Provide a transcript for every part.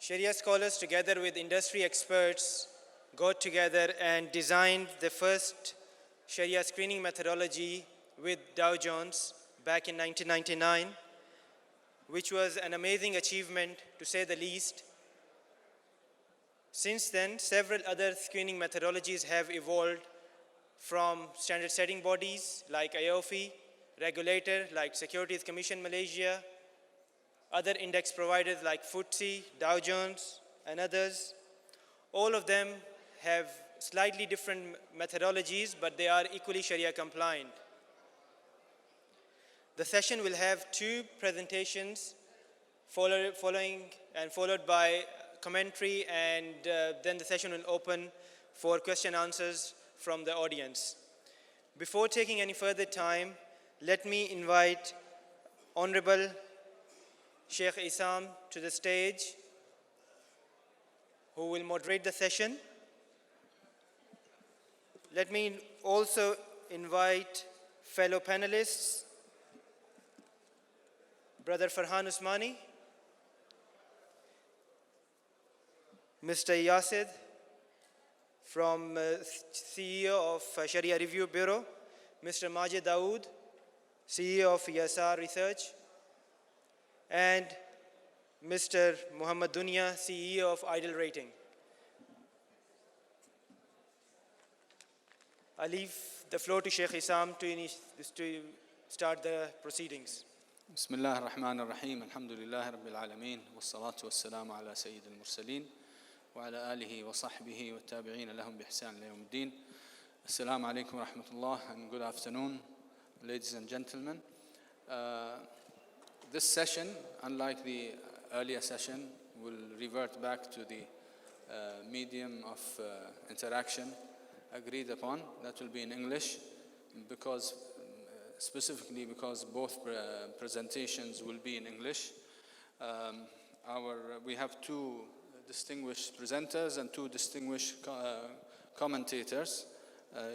Sharia scholars, together with industry experts, got together and designed the first Sharia screening methodology with Dow Jones back in 1999, which was an amazing achievement, to say the least. Since then, several other screening methodologies have evolved from standard setting bodies like AAOIFI, regulator like Securities Commission Malaysia, other index providers like FTSE, Dow Jones, and others. All of them have slightly different methodologies, but they are equally Sharia compliant. The session will have two presentations followed by commentary, and then the session will open for question and answers from the audience. Before taking any further time, let me invite Honorable Sheikh Isam to the stage, who will moderate the session. Let me also invite fellow panelists, Brother Farhan Usmani, Mr. Yasid from CEO of Sharia Review Bureau, Mr. Majid Dawood, CEO of ESR Research, and Mr. Muhammad Dunya, CEO of Idle Rating. I leave the floor to Sheikh Isam to start the proceedings. بسم الله الرحمن الرحيم الحمد لله رب العالمين والصلاة والسلام على سيد المرسلين وعلى آله وصحبه والتابعين لهم بإحسان إلى يوم الدين. السلام عليكم ورحمة الله, and good afternoon, ladies and gentlemen. This session, unlike the earlier session, will revert back to the medium of interaction agreed upon. That will be in English, specifically because both presentations will be in English. We have two distinguished presenters and two distinguished commentators.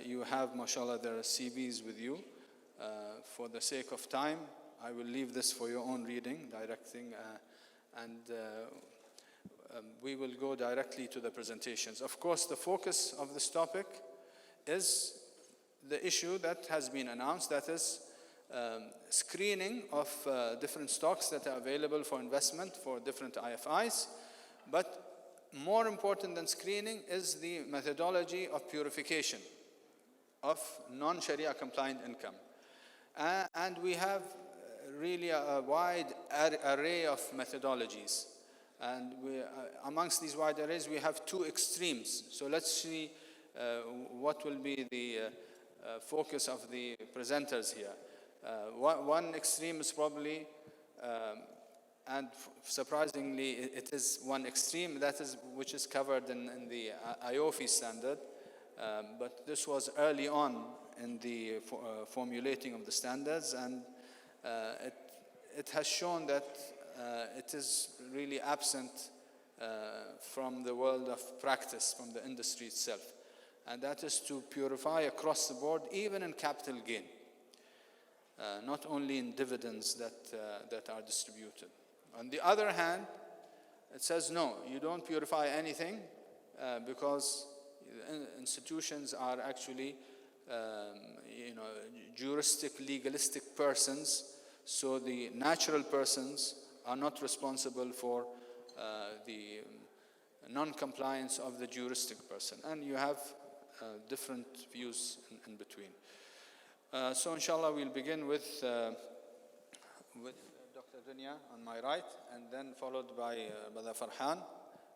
You have, mashallah, their CVs with you. For the sake of time, I will leave this for your own reading, and we will go directly to the presentations. Of course, the focus of this topic is the issue that has been announced, that is screening of different stocks that are available for investment for different IFIs. But more important than screening is the methodology of purification of non-Sharia compliant income. And we have really a wide array of methodologies. And amongst these wide arrays, we have two extremes. So let's see what will be the focus of the presenters here. One extreme is probably, and surprisingly, it is one extreme which is covered in the AAOIFI standard, but this was early on in the formulating of the standards, and it has shown that it is really absent from the world of practice, from the industry itself. And that is to purify across the board, even in capital gain, not only in dividends that are distributed. On the other hand, it says no, you don't purify anything because institutions are actually juristic, legalistic persons, so the natural persons are not responsible for the non-compliance of the juristic person. And you have different views in between. So inshallah we'll begin with Dr. Dunya on my right, and then followed by Brother Farhan,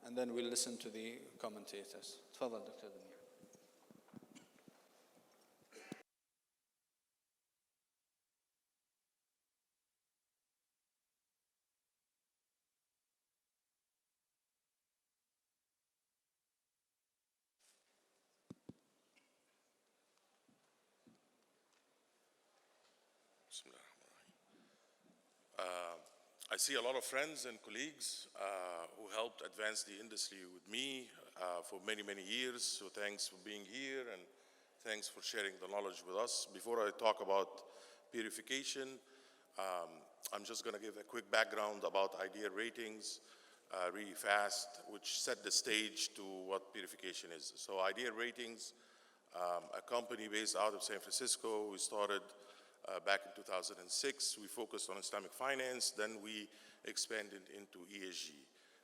and then we'll listen to the commentators. Tfadal, Dr. Dunya. I see a lot of friends and colleagues who helped advance the industry with me for many, many years. So thanks for being here, and thanks for sharing the knowledge with us. Before I talk about purification, I'm just going to give a quick background about idea ratings. really fast, which set the stage to what purification is. So Ideal Ratings, a company based out of San Francisco, we started back in 2006. We focused on Islamic finance, then we expanded into ESG.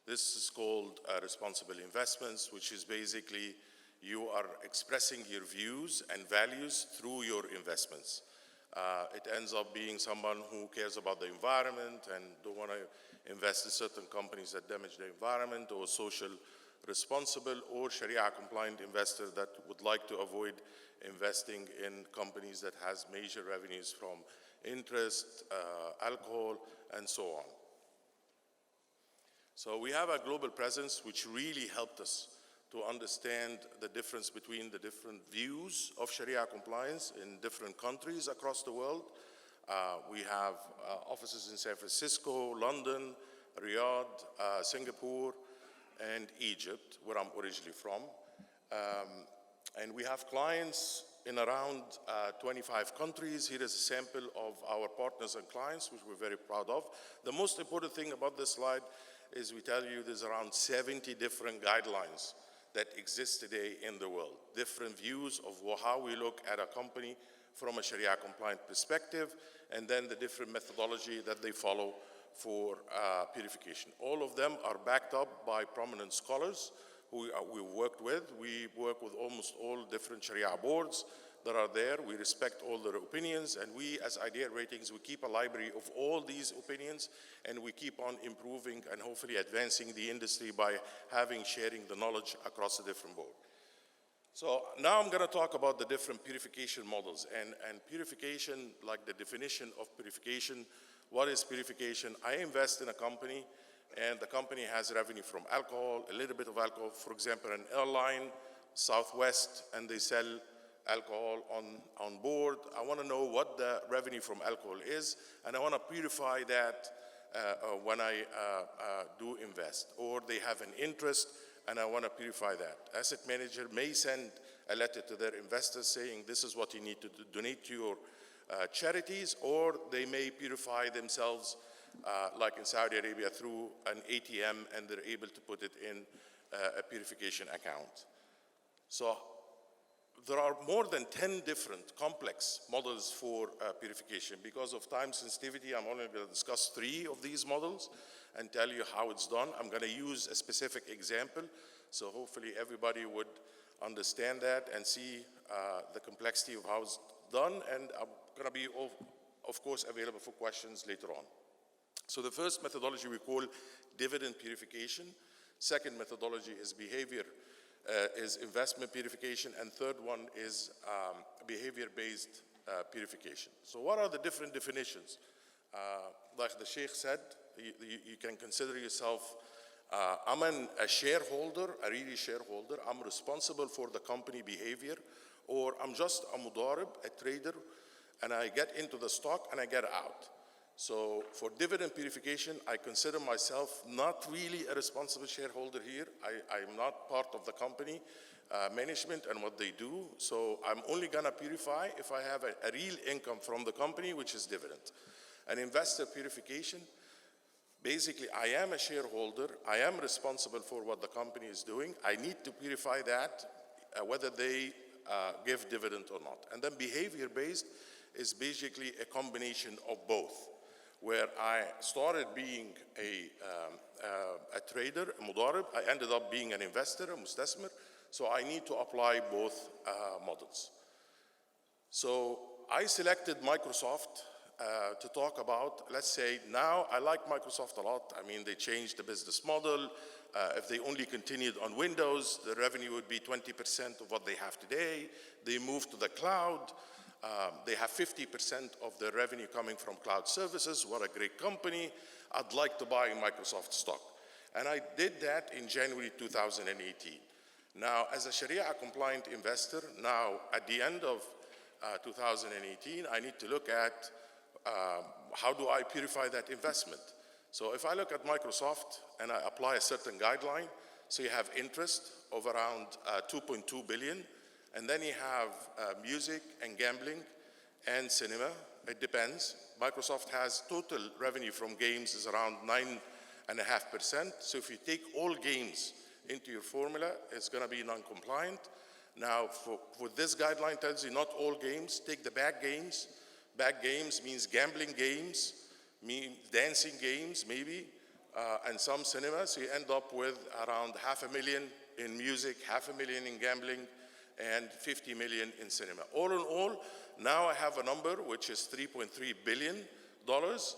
This is called responsible investments, which is basically you are expressing your views and values through your investments. It ends up being someone who cares about the environment and don't want to invest in certain companies that damage the environment, or social responsible or Sharia compliant investor that would like to avoid investing in companies that has major revenues from interest, alcohol, and so on. So we have a global presence which really helped us to understand the difference between the different views of Sharia compliance in different countries across the world. We have offices in San Francisco, London, Riyadh, Singapore, and Egypt, where I'm originally from. And we have clients in around 25 countries. Here is a sample of our partners and clients, which we're very proud of. The most important thing about this slide is we tell you there's around 70 different guidelines that exist today in the world. Different views of how we look at a company from a Sharia compliant perspective, and then the different methodology that they follow for purification. All of them are backed up by prominent scholars who we worked with. We work with almost all different Sharia boards that are there. We respect all their opinions, and we, as Ideal Ratings, we keep a library of all these opinions, and we keep on improving and hopefully advancing the industry by sharing the knowledge across the different boards. So now I'm going to talk about the different purification models, and purification, like the definition of purification. What is purification? I invest in a company, and the company has revenue from alcohol, a little bit of alcohol. For example, an airline, Southwest, and they sell alcohol on board. I want to know what the revenue from alcohol is, and I want to purify that when I do invest. Or they have an interest, and I want to purify that. Asset manager may send a letter to their investors saying this is what you need to donate to your charities, or they may purify themselves, like in Saudi Arabia, through an ATM, and they're able to put it in a purification account. So there are more than 10 different complex models for purification. Because of time sensitivity, I'm only going to discuss 3 of these models and tell you how it's done. I'm going to use a specific example, so hopefully everybody would understand that and see the complexity of how it's done, and I'm going to be, of course, available for questions later on. So the first methodology we call dividend purification. Second methodology is is investment purification, and third one is behavior-based purification. So what are the different definitions? Like the Sheikh said, you can consider yourself, I'm a shareholder, a really shareholder. I'm responsible for the company behavior, or I'm just a mudarib, a trader, and I get into the stock and I get out. So for dividend purification, I consider myself not really a responsible shareholder here. I'm not part of the company management and what they do. So I'm only gonna purify if I have a real income from the company, which is dividend. An investor purification, basically I am a shareholder. I am responsible for what the company is doing. I need to purify that, whether they give dividend or not. And then behavior-based is basically a combination of both, where I started being a trader, a mudarib. I ended up being an investor, a mustasmir. So I need to apply both models. So I selected Microsoft to talk about. Let's say now I like Microsoft a lot. I mean, they changed the business model. If they only continued on Windows, the revenue would be 20% of what they have today. They moved to the cloud. They have 50% of their revenue coming from cloud services. What a great company. I'd like to buy Microsoft stock. And I did that in January 2018. Now, as a Sharia compliant investor, now at the end of 2018, I need to look at how do I purify that investment. So if I look at Microsoft and I apply a certain guideline, so you have interest of around 2.2 billion, and then you have music and gambling and cinema. It depends. Microsoft has total revenue from games is around 9 So if you take all games into your formula, it's going to be non-compliant. Now, for this guideline tells you not all games, take the bad games. Bad games means gambling games, means dancing games maybe, and some cinema. So you end up with around $500,000 in music, $500,000 in gambling, and $50 million in cinema. All in all, now I have a number which is $3.3 billion.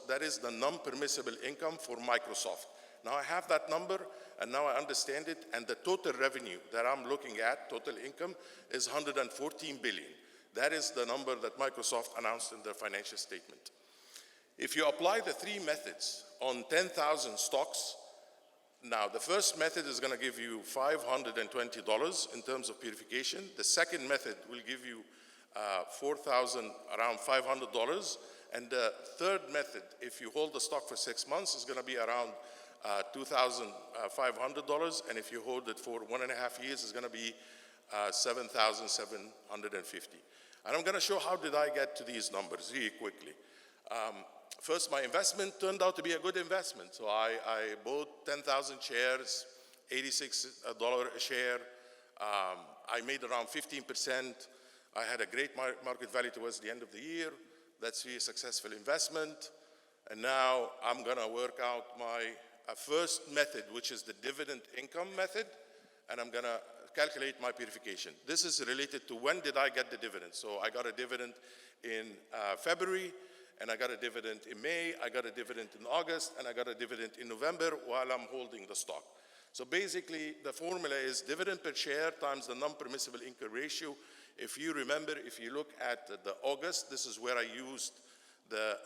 That is the non-permissible income for Microsoft. Now I have that number, and now I understand it, and the total revenue that I'm looking at, total income, is $114 billion. That is the number that Microsoft announced in their financial statement. If you apply the three methods on 10,000 stocks, now the first method is going to give you $520 in terms of purification. The second method will give you around $500. And the third method, if you hold the stock for 6 months, is going to be around $2,500. And if you hold it for 1.5 years, it's going to be $7,750. And I'm going to show how did I get to these numbers really quickly. First, my investment turned out to be a good investment. So I bought 10,000 shares, $86 a share. I made around 15%. I had a great market value towards the end of the year. That's really a successful investment. And now I'm going to work out my first method, which is the dividend income method, and I'm going to calculate my purification. This is related to when did I get the dividend. So I got a dividend in February, and I got a dividend in May, I got a dividend in August, and I got a dividend in November while I'm holding the stock. So basically, the formula is dividend per share times the non-permissible income ratio. If you remember, if you look at the August, this is where I used the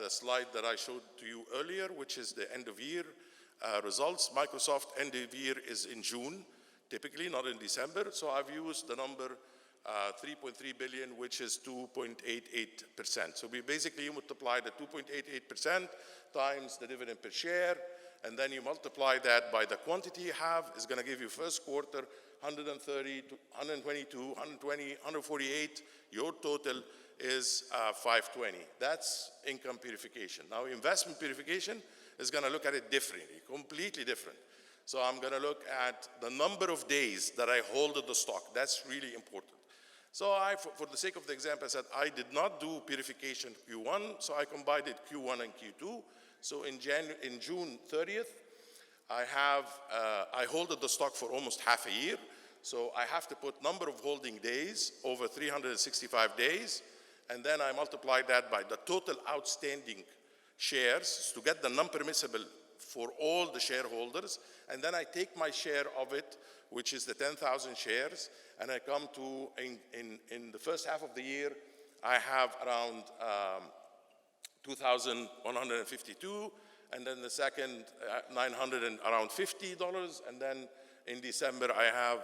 slide that I showed to you earlier, which is the end of year results. Microsoft end of year is in June, typically, not in December. So I've used the number 3.3 billion, which is 2.88%. So we basically multiply the 2.88% times the dividend per share, and then you multiply that by the quantity you have. It's going to give you first quarter 130, 122, 120, 148. Your total is 520. That's income purification. Now, investment purification is going to look at it differently, completely different. So I'm going to look at the number of days that I hold the stock. That's really important. So for the sake of the example, I said I did not do purification Q1, so I combined it Q1 and Q2. So in June 30th, I hold the stock for almost half a year. So I have to put number of holding days over 365 days, and then I multiply that by the total outstanding shares to get the non-permissible for all the shareholders, and then I take my share of it, which is the 10,000 shares, and I come to, in the first half of the year, I have around 2,152, and then the second around $50, and then in December I have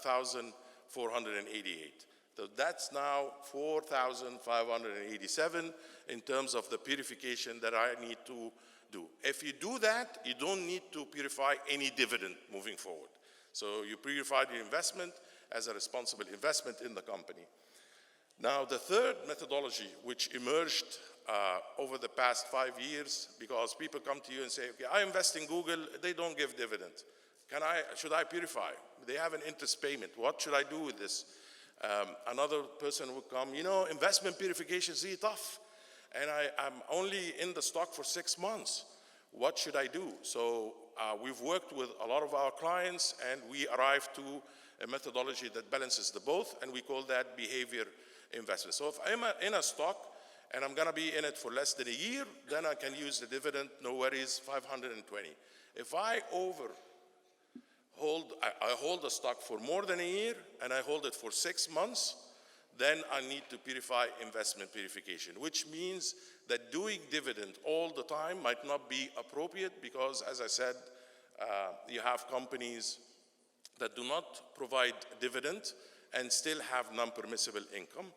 1,488. So that's now 4,587 in terms of the purification that I need to do. If you do that, you don't need to purify any dividend moving forward. So you purified your investment as a responsible investment in the company. Now, the third methodology, which emerged over the past 5 years, because people come to you and say, okay, I invest in Google, they don't give dividends. Should I purify? They have an interest payment. What should I do with this? Another person would come, investment purification is really tough, and I'm only in the stock for 6 months. What should I do? So we've worked with a lot of our clients, and we arrived to a methodology that balances the both, and we call that behavior investment. So if I'm in a stock and I'm going to be in it for less than a year, then I can use the dividend, no worries, 520. If I hold the stock for more than a year and I hold it for 6 months, then I need to purify investment purification, which means that doing dividend all the time might not be appropriate because, as I said, you have companies that do not provide dividend and still have non-permissible income.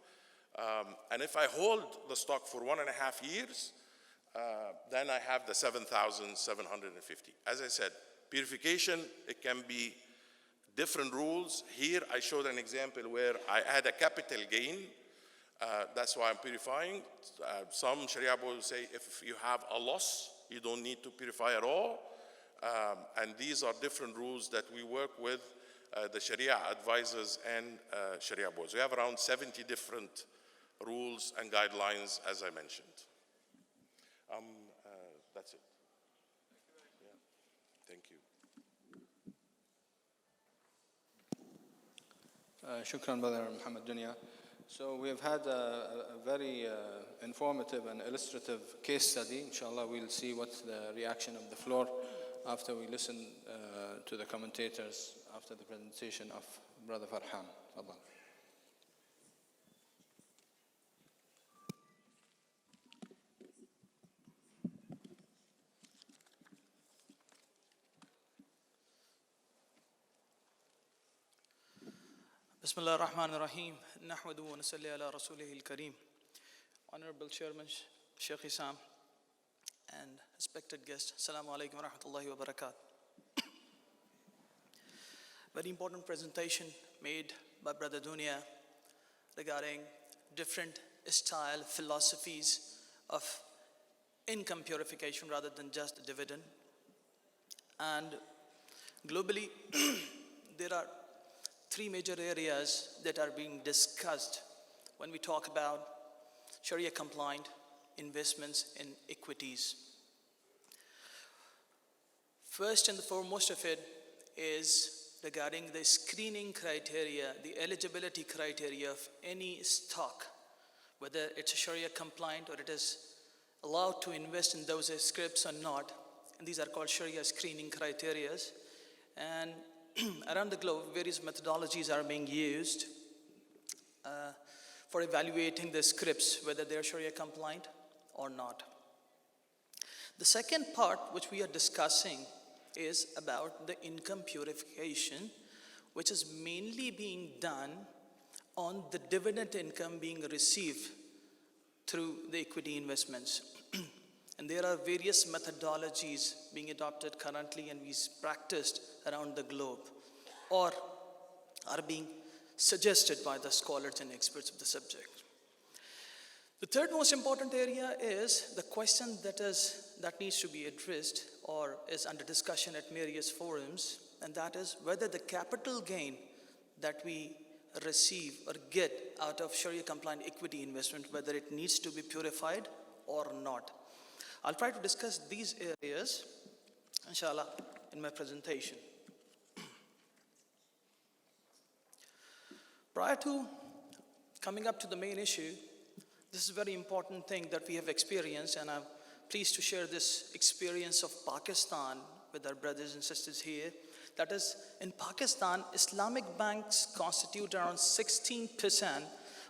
And if I hold the stock for 1.5 years, then I have the 7,750. As I said, purification, it can be different rules. Here I showed an example where I had a capital gain. That's why I'm purifying. Some Sharia will say if you have a loss, you don't need to purify at all. And these are different rules that we work with the Sharia advisors and Sharia boards. We have around 70 different rules and guidelines, as I mentioned. That's it. Yeah. Thank you. Shukran, Brother Muhammad Dunya. So we have had a very informative and illustrative case study. Inshallah, we'll see what's the reaction of the floor after we listen to the commentators after the presentation of Brother Farhan. Fadal. Bismillah ar-Rahman ar-Rahim. Nahmadu wa nusalli ala rasulihil kareem. Honorable Chairman Sheikh Isam and respected guests, Assalamu alaikum wa rahmatullahi wa barakatuh. Very important presentation made by Brother Dunya regarding different style philosophies of income purification rather than just dividend. And globally, there are three major areas that are being discussed when we talk about Sharia compliant investments in equities. First and the foremost of it is regarding the screening criteria, the eligibility criteria of any stock, whether it's a Sharia compliant or it is allowed to invest in those scripts or not. And these are called Sharia screening criteria. And around the globe, various methodologies are being used for evaluating the scripts, whether they're Sharia compliant or not. The second part which we are discussing is about the income purification, which is mainly being done on the dividend income being received through the equity investments. And there are various methodologies being adopted currently and being practiced around the globe, or are being suggested by the scholars and experts of the subject. The third most important area is the question that needs to be addressed or is under discussion at various forums, and that is whether the capital gain that we receive or get out of Sharia compliant equity investment, whether it needs to be purified or not. I'll try to discuss these areas, inshallah, in my presentation. Prior to coming up to the main issue, this is a very important thing that we have experienced, and I'm pleased to share this experience of Pakistan with our brothers and sisters here. That is, in Pakistan, Islamic banks constitute around 16%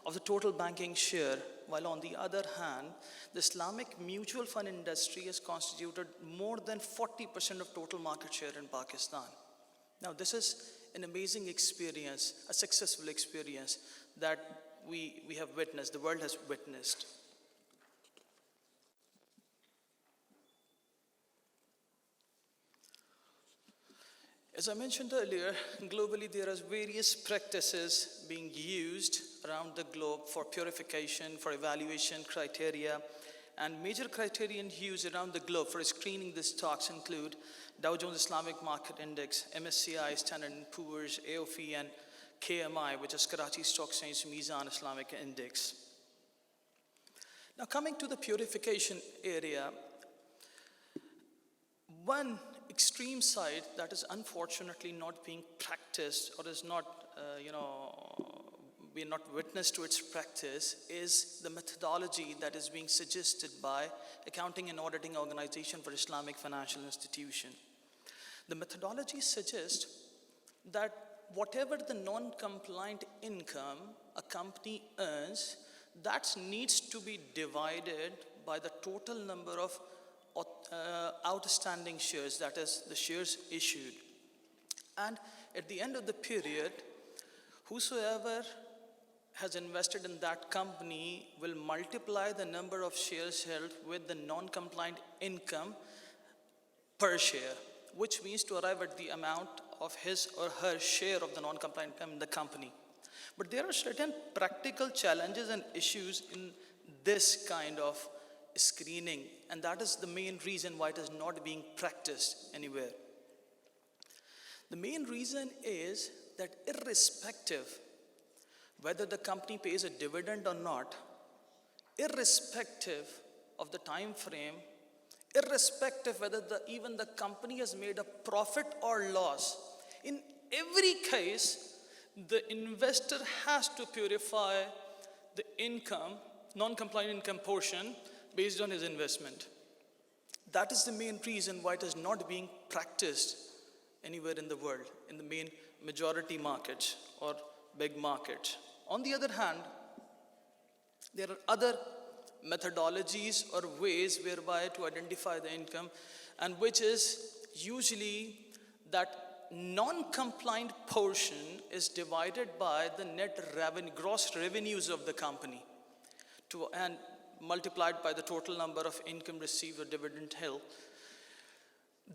of the total banking share, while on the other hand, the Islamic mutual fund industry has constituted more than 40% of total market share in Pakistan. Now, this is an amazing experience, a successful experience that we have witnessed, the world has witnessed. As I mentioned earlier, globally there are various practices being used around the globe for purification, for evaluation criteria, and major criterion used around the globe for screening the stocks include Dow Jones Islamic Market Index, MSCI, Standard & Poor's, AOFI, and KMI, which is Karachi Stock Exchange Mizan Islamic Index. Now coming to the purification area, one extreme side that is unfortunately not being practiced or is not, we are not witness to its practice is the methodology that is being suggested by Accounting and Auditing Organization for Islamic Financial Institution. The methodology suggests that whatever the non-compliant income a company earns, that needs to be divided by the total number of outstanding shares, that is the shares issued. And at the end of the period, whosoever has invested in that company will multiply the number of shares held with the non-compliant income per share, which means to arrive at the amount of his or her share of the non-compliant income in the company. But there are certain practical challenges and issues in this kind of screening, and that is the main reason why it is not being practiced anywhere. The main reason is that irrespective whether the company pays a dividend or not, irrespective of the time frame, irrespective whether even the company has made a profit or loss, in every case, the investor has to purify the income, non-compliant income portion based on his investment. That is the main reason why it is not being practiced anywhere in the world, in the main majority markets or big markets. On the other hand, there are other methodologies or ways whereby to identify the income, and which is usually that non-compliant portion is divided by the net revenue, gross revenues of the company, and multiplied by the total number of income received or dividend held.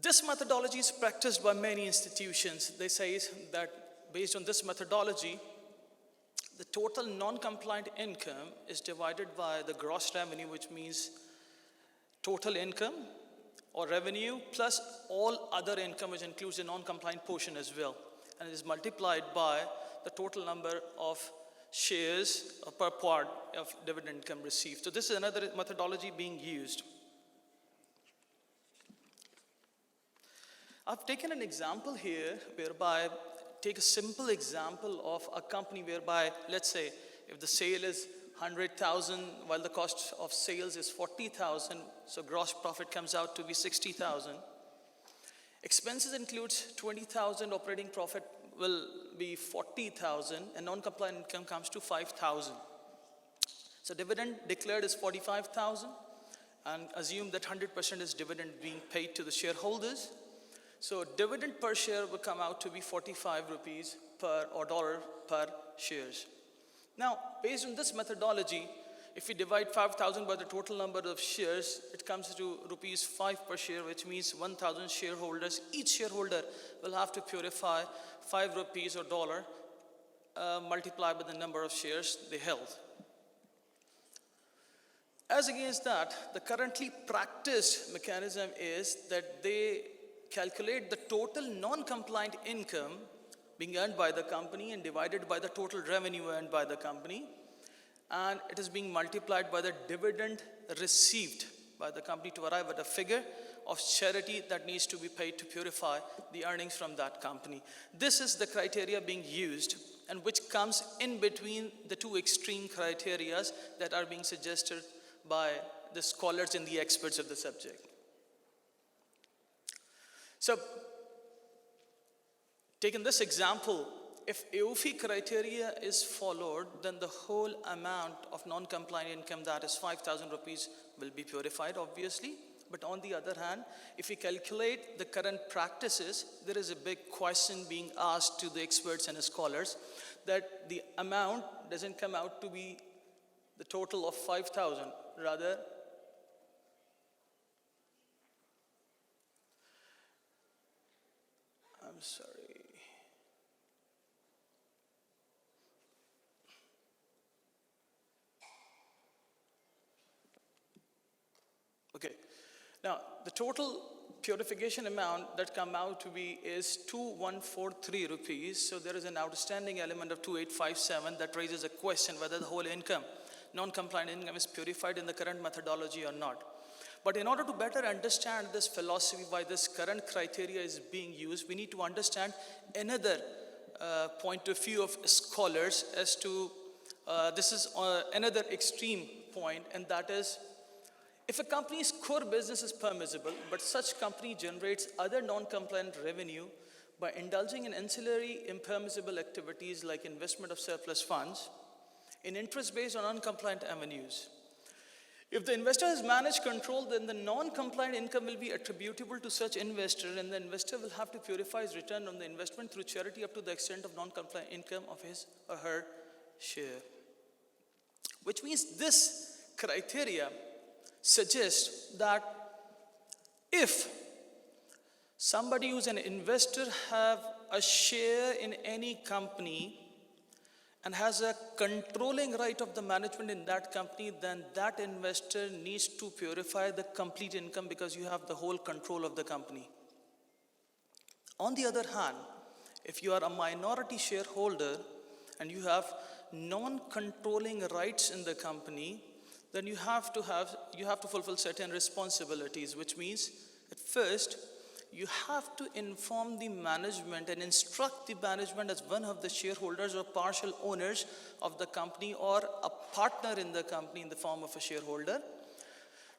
This methodology is practiced by many institutions. They say that based on this methodology, the total non-compliant income is divided by the gross revenue, which means total income or revenue plus all other income, which includes the non-compliant portion as well. And it is multiplied by the total number of shares per part of dividend income received. So this is another methodology being used. I've taken an example here whereby, take a simple example of a company whereby, let's say, if the sale is 100,000 while the cost of sales is 40,000, so gross profit comes out to be 60,000. Expenses includes 20,000, operating profit will be 40,000, and non-compliant income comes to 5,000. So dividend declared is 45,000, and assume that 100% is dividend being paid to the shareholders. So dividend per share will come out to be 45 rupees per or dollar per shares. Now, based on this methodology, if we divide 5,000 by the total number of shares, it comes to rupees 5 per share, which means 1,000 shareholders. Each shareholder will have to purify 5 rupees or dollar multiplied by the number of shares they held. As against that, the currently practiced mechanism is that they calculate the total non-compliant income being earned by the company and divided by the total revenue earned by the company, and it is being multiplied by the dividend received by the company to arrive at a figure of charity that needs to be paid to purify the earnings from that company. This is the criteria being used, and which comes in between the two extreme criteria that are being suggested by the scholars and the experts of the subject. So, taking this example, if AAOIFI criteria is followed, then the whole amount of non-compliant income, that is 5,000 rupees, will be purified, obviously. But on the other hand, if we calculate the current practices, there is a big question being asked to the experts and the scholars that the amount doesn't come out to be the total of 5,000, rather I'm sorry. Okay. Now, the total purification amount that come out to be is 2143 rupees. So there is an outstanding element of 2857 that raises a question whether the whole income, non-compliant income, is purified in the current methodology or not. But in order to better understand this philosophy, why this current criteria is being used, we need to understand another point of view of scholars as to, this is another extreme point, and that is, if a company's core business is permissible, but such company generates other non-compliant revenue by indulging in ancillary impermissible activities like investment of surplus funds in interest based on uncompliant avenues. If the investor has managed control, then the non-compliant income will be attributable to such investor, and the investor will have to purify his return on the investment through charity up to the extent of non-compliant income of his or her share. Which means this criteria suggests that if somebody who's an investor have a share in any company and has a controlling right of the management in that company, then that investor needs to purify the complete income because you have the whole control of the company. On the other hand, If you are a minority shareholder and you have non-controlling rights in the company, then you have to fulfill certain responsibilities, which means at first you have to inform the management and instruct the management as one of the shareholders or partial owners of the company or a partner in the company in the form of a shareholder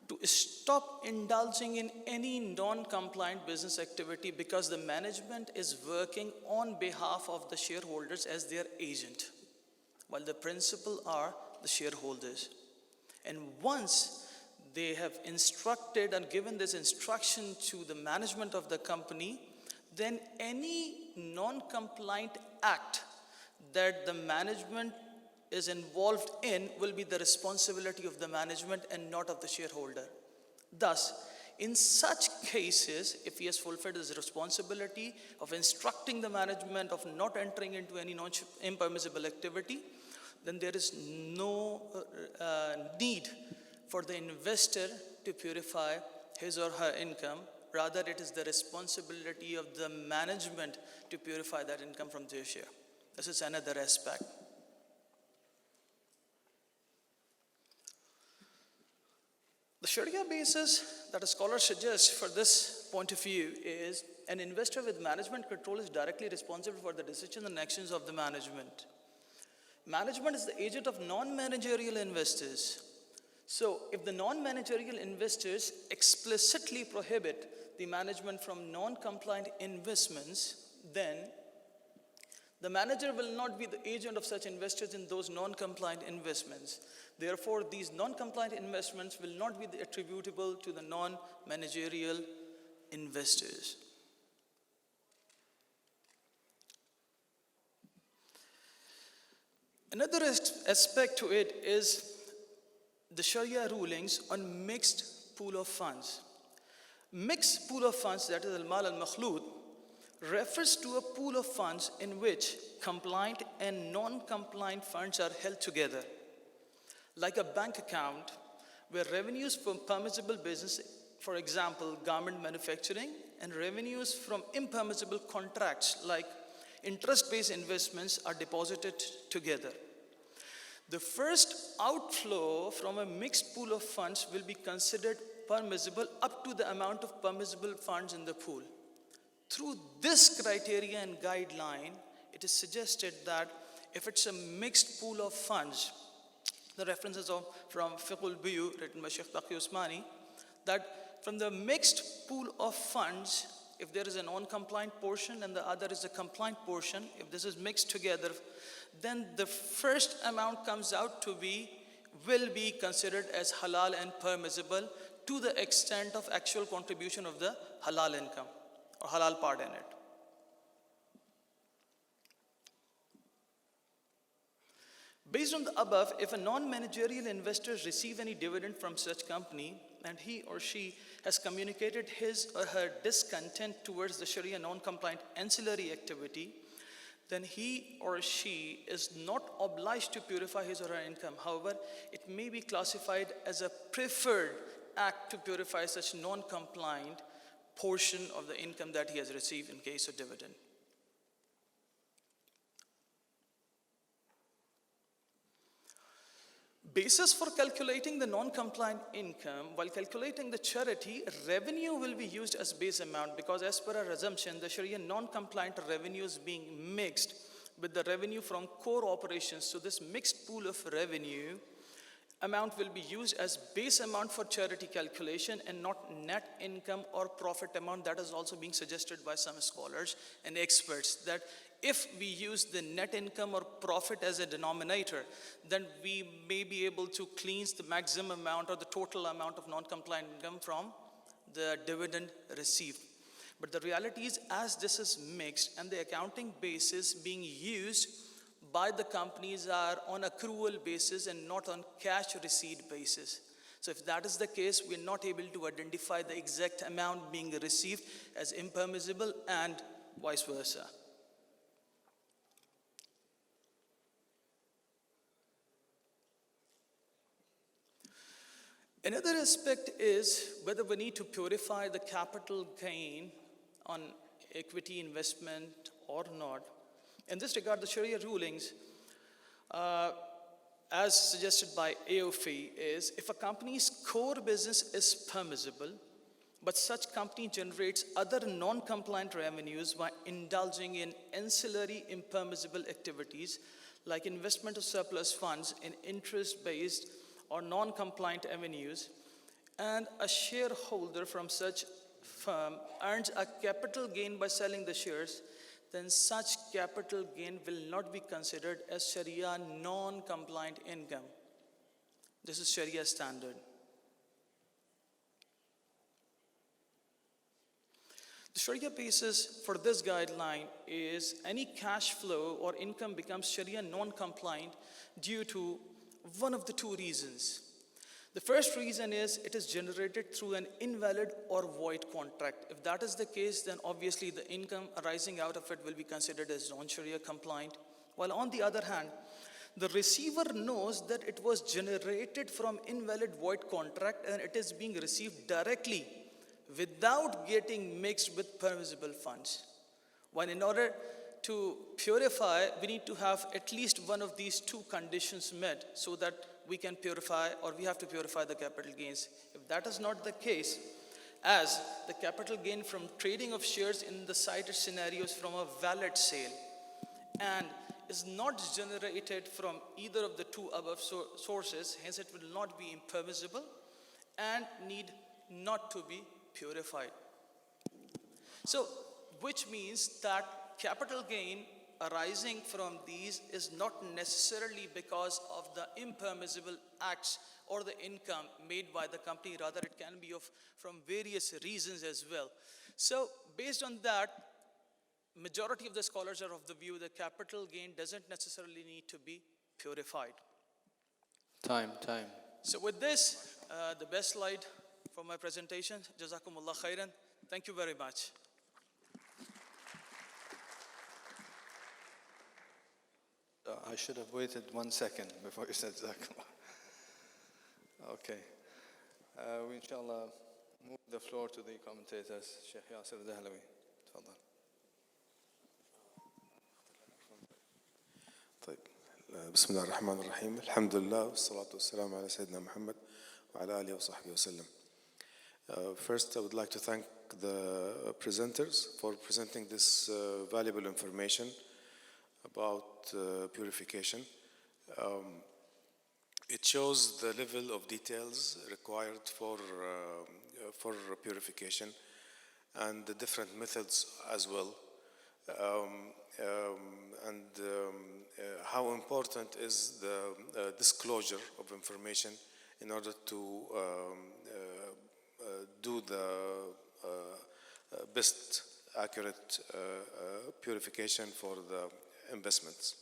to stop indulging in any non-compliant business activity, because the management is working on behalf of the shareholders as their agent, while the principal are the shareholders. And once they have instructed and given this instruction to the management of the company, then any non-compliant act that the management is involved in will be the responsibility of the management and not of the shareholder. Thus, in such cases, if he has fulfilled his responsibility of instructing the management of not entering into any impermissible activity, then there is no need for the investor to purify his or her income. Rather, it is the responsibility of the management to purify that income from their share. This is another aspect. The Sharia basis that a scholar suggests for this point of view is an investor with management control is directly responsible for the decisions and actions of the management. Management is the agent of non-managerial investors. So if the non-managerial investors explicitly prohibit the management from non-compliant investments, then the manager will not be the agent of such investors in those non-compliant investments. Therefore, these non-compliant investments will not be attributable to the non-managerial investors. Another aspect to it is the Sharia rulings on mixed pool of funds. Mixed pool of funds, that is al-mal al-makhlud, refers to a pool of funds in which compliant and non-compliant funds are held together, like a bank account where revenues from permissible business, for example, garment manufacturing, and revenues from impermissible contracts like interest-based investments are deposited together. The first outflow from a mixed pool of funds will be considered permissible up to the amount of permissible funds in the pool. Through this criteria and guideline, it is suggested that if it's a mixed pool of funds, the references are from Fiqh al-Buyu, written by Sheikh Taqi Usmani, that from the mixed pool of funds, if there is a non-compliant portion and the other is a compliant portion, if this is mixed together, then the first amount comes out to will be considered as halal and permissible to the extent of actual contribution of the halal income or halal part in it. Based on the above, if a non-managerial investor receives any dividend from such company and he or she has communicated his or her discontent towards the Sharia non-compliant ancillary activity, then he or she is not obliged to purify his or her income. However, it may be classified as a preferred act to purify such non-compliant portion of the income that he has received in case of dividend. Basis for calculating the non-compliant income: while calculating the charity, revenue will be used as base amount, because as per our assumption, the Sharia non-compliant revenue is being mixed with the revenue from core operations. So this mixed pool of revenue amount will be used as base amount for charity calculation and not net income or profit amount. That is also being suggested by some scholars and experts, that if we use the net income or profit as a denominator, then we may be able to cleanse the maximum amount or the total amount of non-compliant income from the dividend received. But the reality is, as this is mixed and the accounting basis being used by the companies are on accrual basis and not on cash receipt basis. So if that is the case, we are not able to identify the exact amount being received as impermissible and vice versa. Another aspect is whether we need to purify the capital gain on equity investment or not. In this regard, the Sharia rulings, as suggested by AOFI, is if a company's core business is permissible, but such company generates other non-compliant revenues by indulging in ancillary impermissible activities like investment of surplus funds in interest-based or non-compliant avenues, and a shareholder from such firm earns a capital gain by selling the shares, then such capital gain will not be considered as Sharia non-compliant income. This is Sharia standard. The Sharia basis for this guideline is any cash flow or income becomes Sharia non-compliant due to one of the two reasons. The first reason is it is generated through an invalid or void contract. If that is the case, then obviously the income arising out of it will be considered as non-Sharia compliant. While on the other hand, the receiver knows that it was generated from invalid void contract and it is being received directly without getting mixed with permissible funds. While in order to purify, we need to have at least one of these two conditions met so that we can purify, or we have to purify the capital gains. If that is not the case, as the capital gain from trading of shares in the cited scenarios from a valid sale and is not generated from either of the two above sources, hence it will not be impermissible and need not to be purified. So, which means that capital gain arising from these is not necessarily because of the impermissible acts or the income made by the company, rather it can be from various reasons as well. So based on that, majority of the scholars are of the view that capital gain doesn't necessarily need to be purified. Time. So with this, the best slide for my presentation. Jazakumullah khairan. Thank you very much. I should have waited 1 second before you said Jazakallah. Okay. We inshallah move the floor to the commentators. Sheikh Yasir Dahlawi. Tafadhal. طيب بسم الله الرحمن الرحيم الحمد لله والصلاة والسلام على سيدنا محمد وعلى آله وصحبه وسلم. First, I would like to thank the presenters for presenting this valuable information about purification. It shows the level of details required for purification and the different methods as well. And how important is the disclosure of information in order to do the best accurate purification for the investments.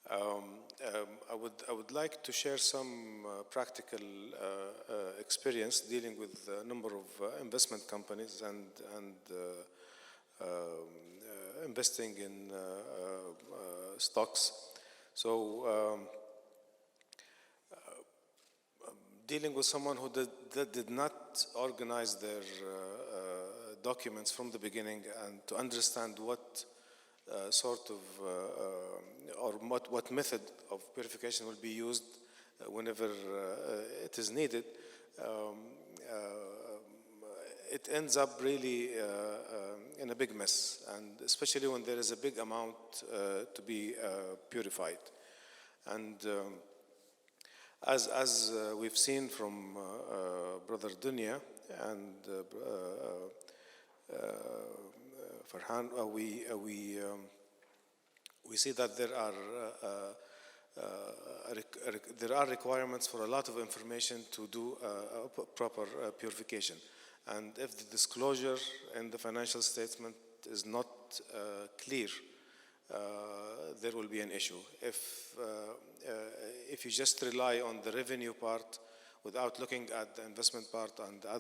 I would like to share some practical experience dealing with a number of investment companies and investing in stocks. So dealing with someone who did not organize their documents from the beginning and to understand what sort of or what method of purification will be used whenever it is needed, it ends up really in a big mess, and especially when there is a big amount to be purified. And as we've seen from Brother Dunya and Farhan, we see that there are requirements for a lot of information to do proper purification. And if the disclosure in the financial statement is not clear, there will be an issue. If you just rely on the revenue part without looking at the investment part and the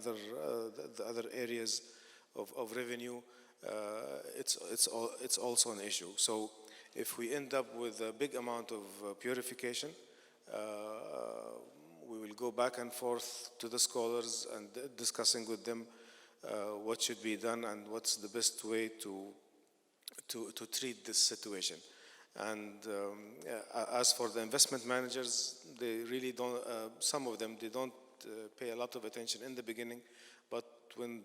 other areas of revenue, it's also an issue. So if we end up with a big amount of purification, we will go back and forth to the scholars and discussing with them what should be done and what's the best way to to treat this situation. And as for the investment managers, they really don't, some of them, they don't pay a lot of attention in the beginning, but when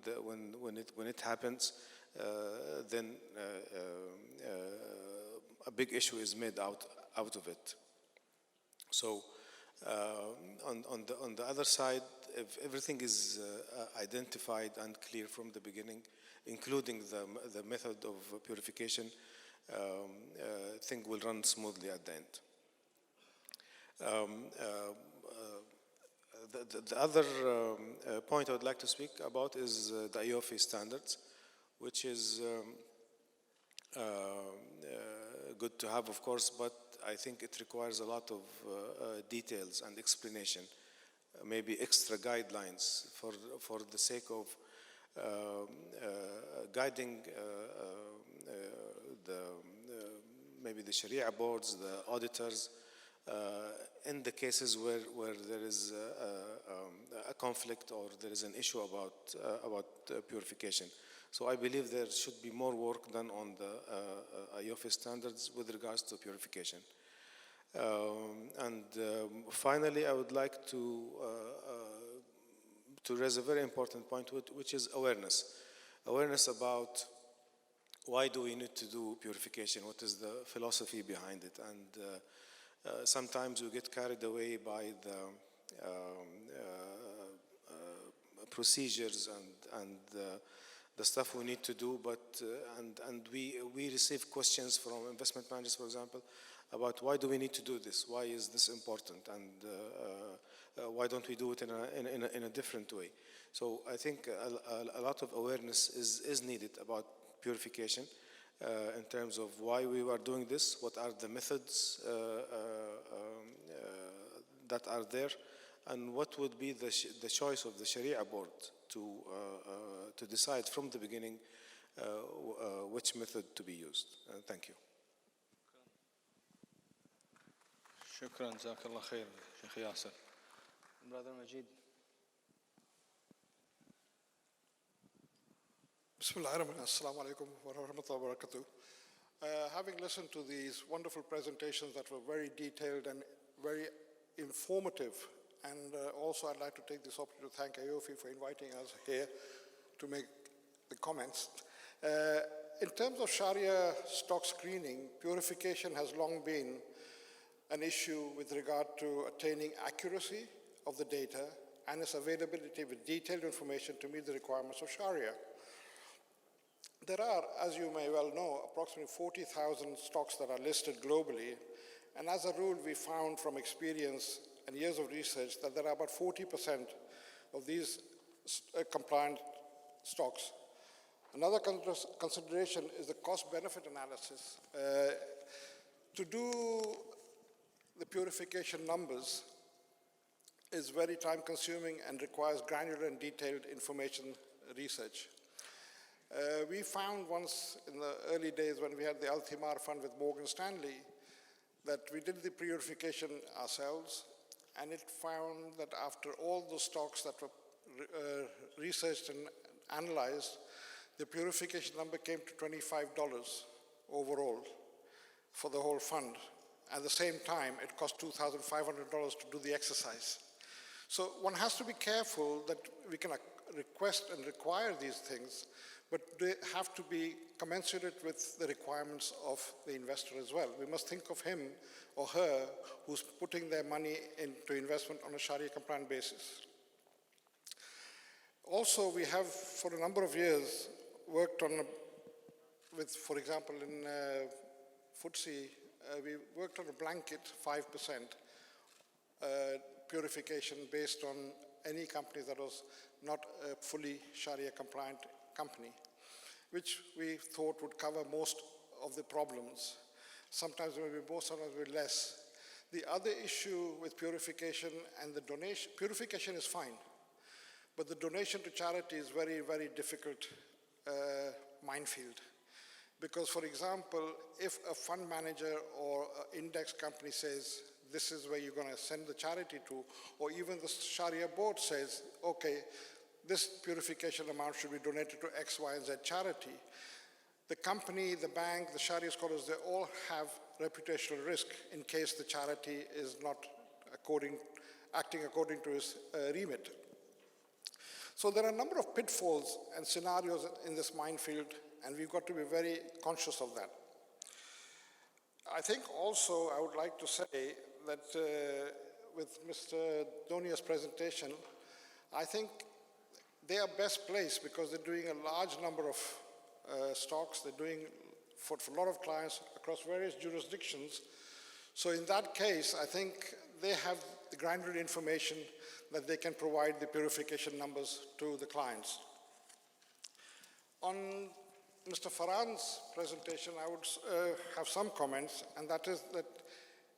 it happens, then a big issue is made out of it. So on the other side, if everything is identified and clear from the beginning, including the method of purification, thing will run smoothly at the end. The other point I would like to speak about is the AAOIFI standards, which is good to have, of course, but I think it requires a lot of details and explanation, maybe extra guidelines for the sake of guiding maybe the Sharia boards, the auditors, in the cases where there is a conflict or there is an issue about purification. So I believe there should be more work done on the AAOIFI standards with regards to purification. And finally, I would like to raise a very important point, which is awareness. Awareness about why do we need to do purification? What is the philosophy behind it? And sometimes we get carried away by the procedures and the stuff we need to do, but and we receive questions from investment managers, for example, about why do we need to do this? Why is this important? And why don't we do it in a different way? So I think a lot of awareness is needed about purification in terms of why we are doing this, what are the methods that are there, and what would be the choice of the Sharia board to decide from the beginning which method to be used. Thank you. شكرا جزاك الله خير شيخ ياسر. Brother Majid. Bismillahirrahmanirrahim. Assalamu alaikum wa rahmatullahi wa barakatuh. Having listened to these wonderful presentations that were very detailed and very informative, and also I'd like to take this opportunity to thank AAOIFI for inviting us here to make the comments. In terms of Sharia stock screening, purification has long been an issue with regard to attaining accuracy of the data and its availability with detailed information to meet the requirements of Sharia. There are, as you may well know, approximately 40,000 stocks that are listed globally, and as a rule we found from experience and years of research that there are about 40% of these compliant stocks. Another consideration is the cost-benefit analysis. To do the purification numbers is very time-consuming and requires granular and detailed information research. We found once in the early days when we had the Al-Thimar Fund with Morgan Stanley that we did the purification ourselves, and it found that after all the stocks that were researched and analyzed, the purification number came to $25 overall for the whole fund. At the same time, it cost $2,500 to do the exercise. So one has to be careful that we can request and require these things, but they have to be commensurate with the requirements of the investor as well. We must think of him or her who's putting their money into investment on a Sharia compliant basis. Also, we have for a number of years worked on, for example, in FTSE, we worked on a blanket 5% purification based on any company that was not a fully Sharia compliant company, which we thought would cover most of the problems. Sometimes it will be more, sometimes it will be less. The other issue with purification and the donation, purification is fine, but the donation to charity is very, very difficult minefield. Because, for example, if a fund manager or an index company says, this is where you're going to send the charity to, or even the Sharia board says, okay, this purification amount should be donated to X, Y, and Z charity, The company, the bank, the Sharia scholars, they all have reputational risk in case the charity is not acting according to its remit. So there are a number of pitfalls and scenarios in this minefield, and we've got to be very conscious of that. I think also I would like to say that with Mr. Donia's presentation, I think they are best placed because they're doing a large number of stocks. They're doing for a lot of clients across various jurisdictions. So in that case, I think they have the granular information that they can provide the purification numbers to the clients. On Mr. Farhan's presentation, I would have some comments, and that is that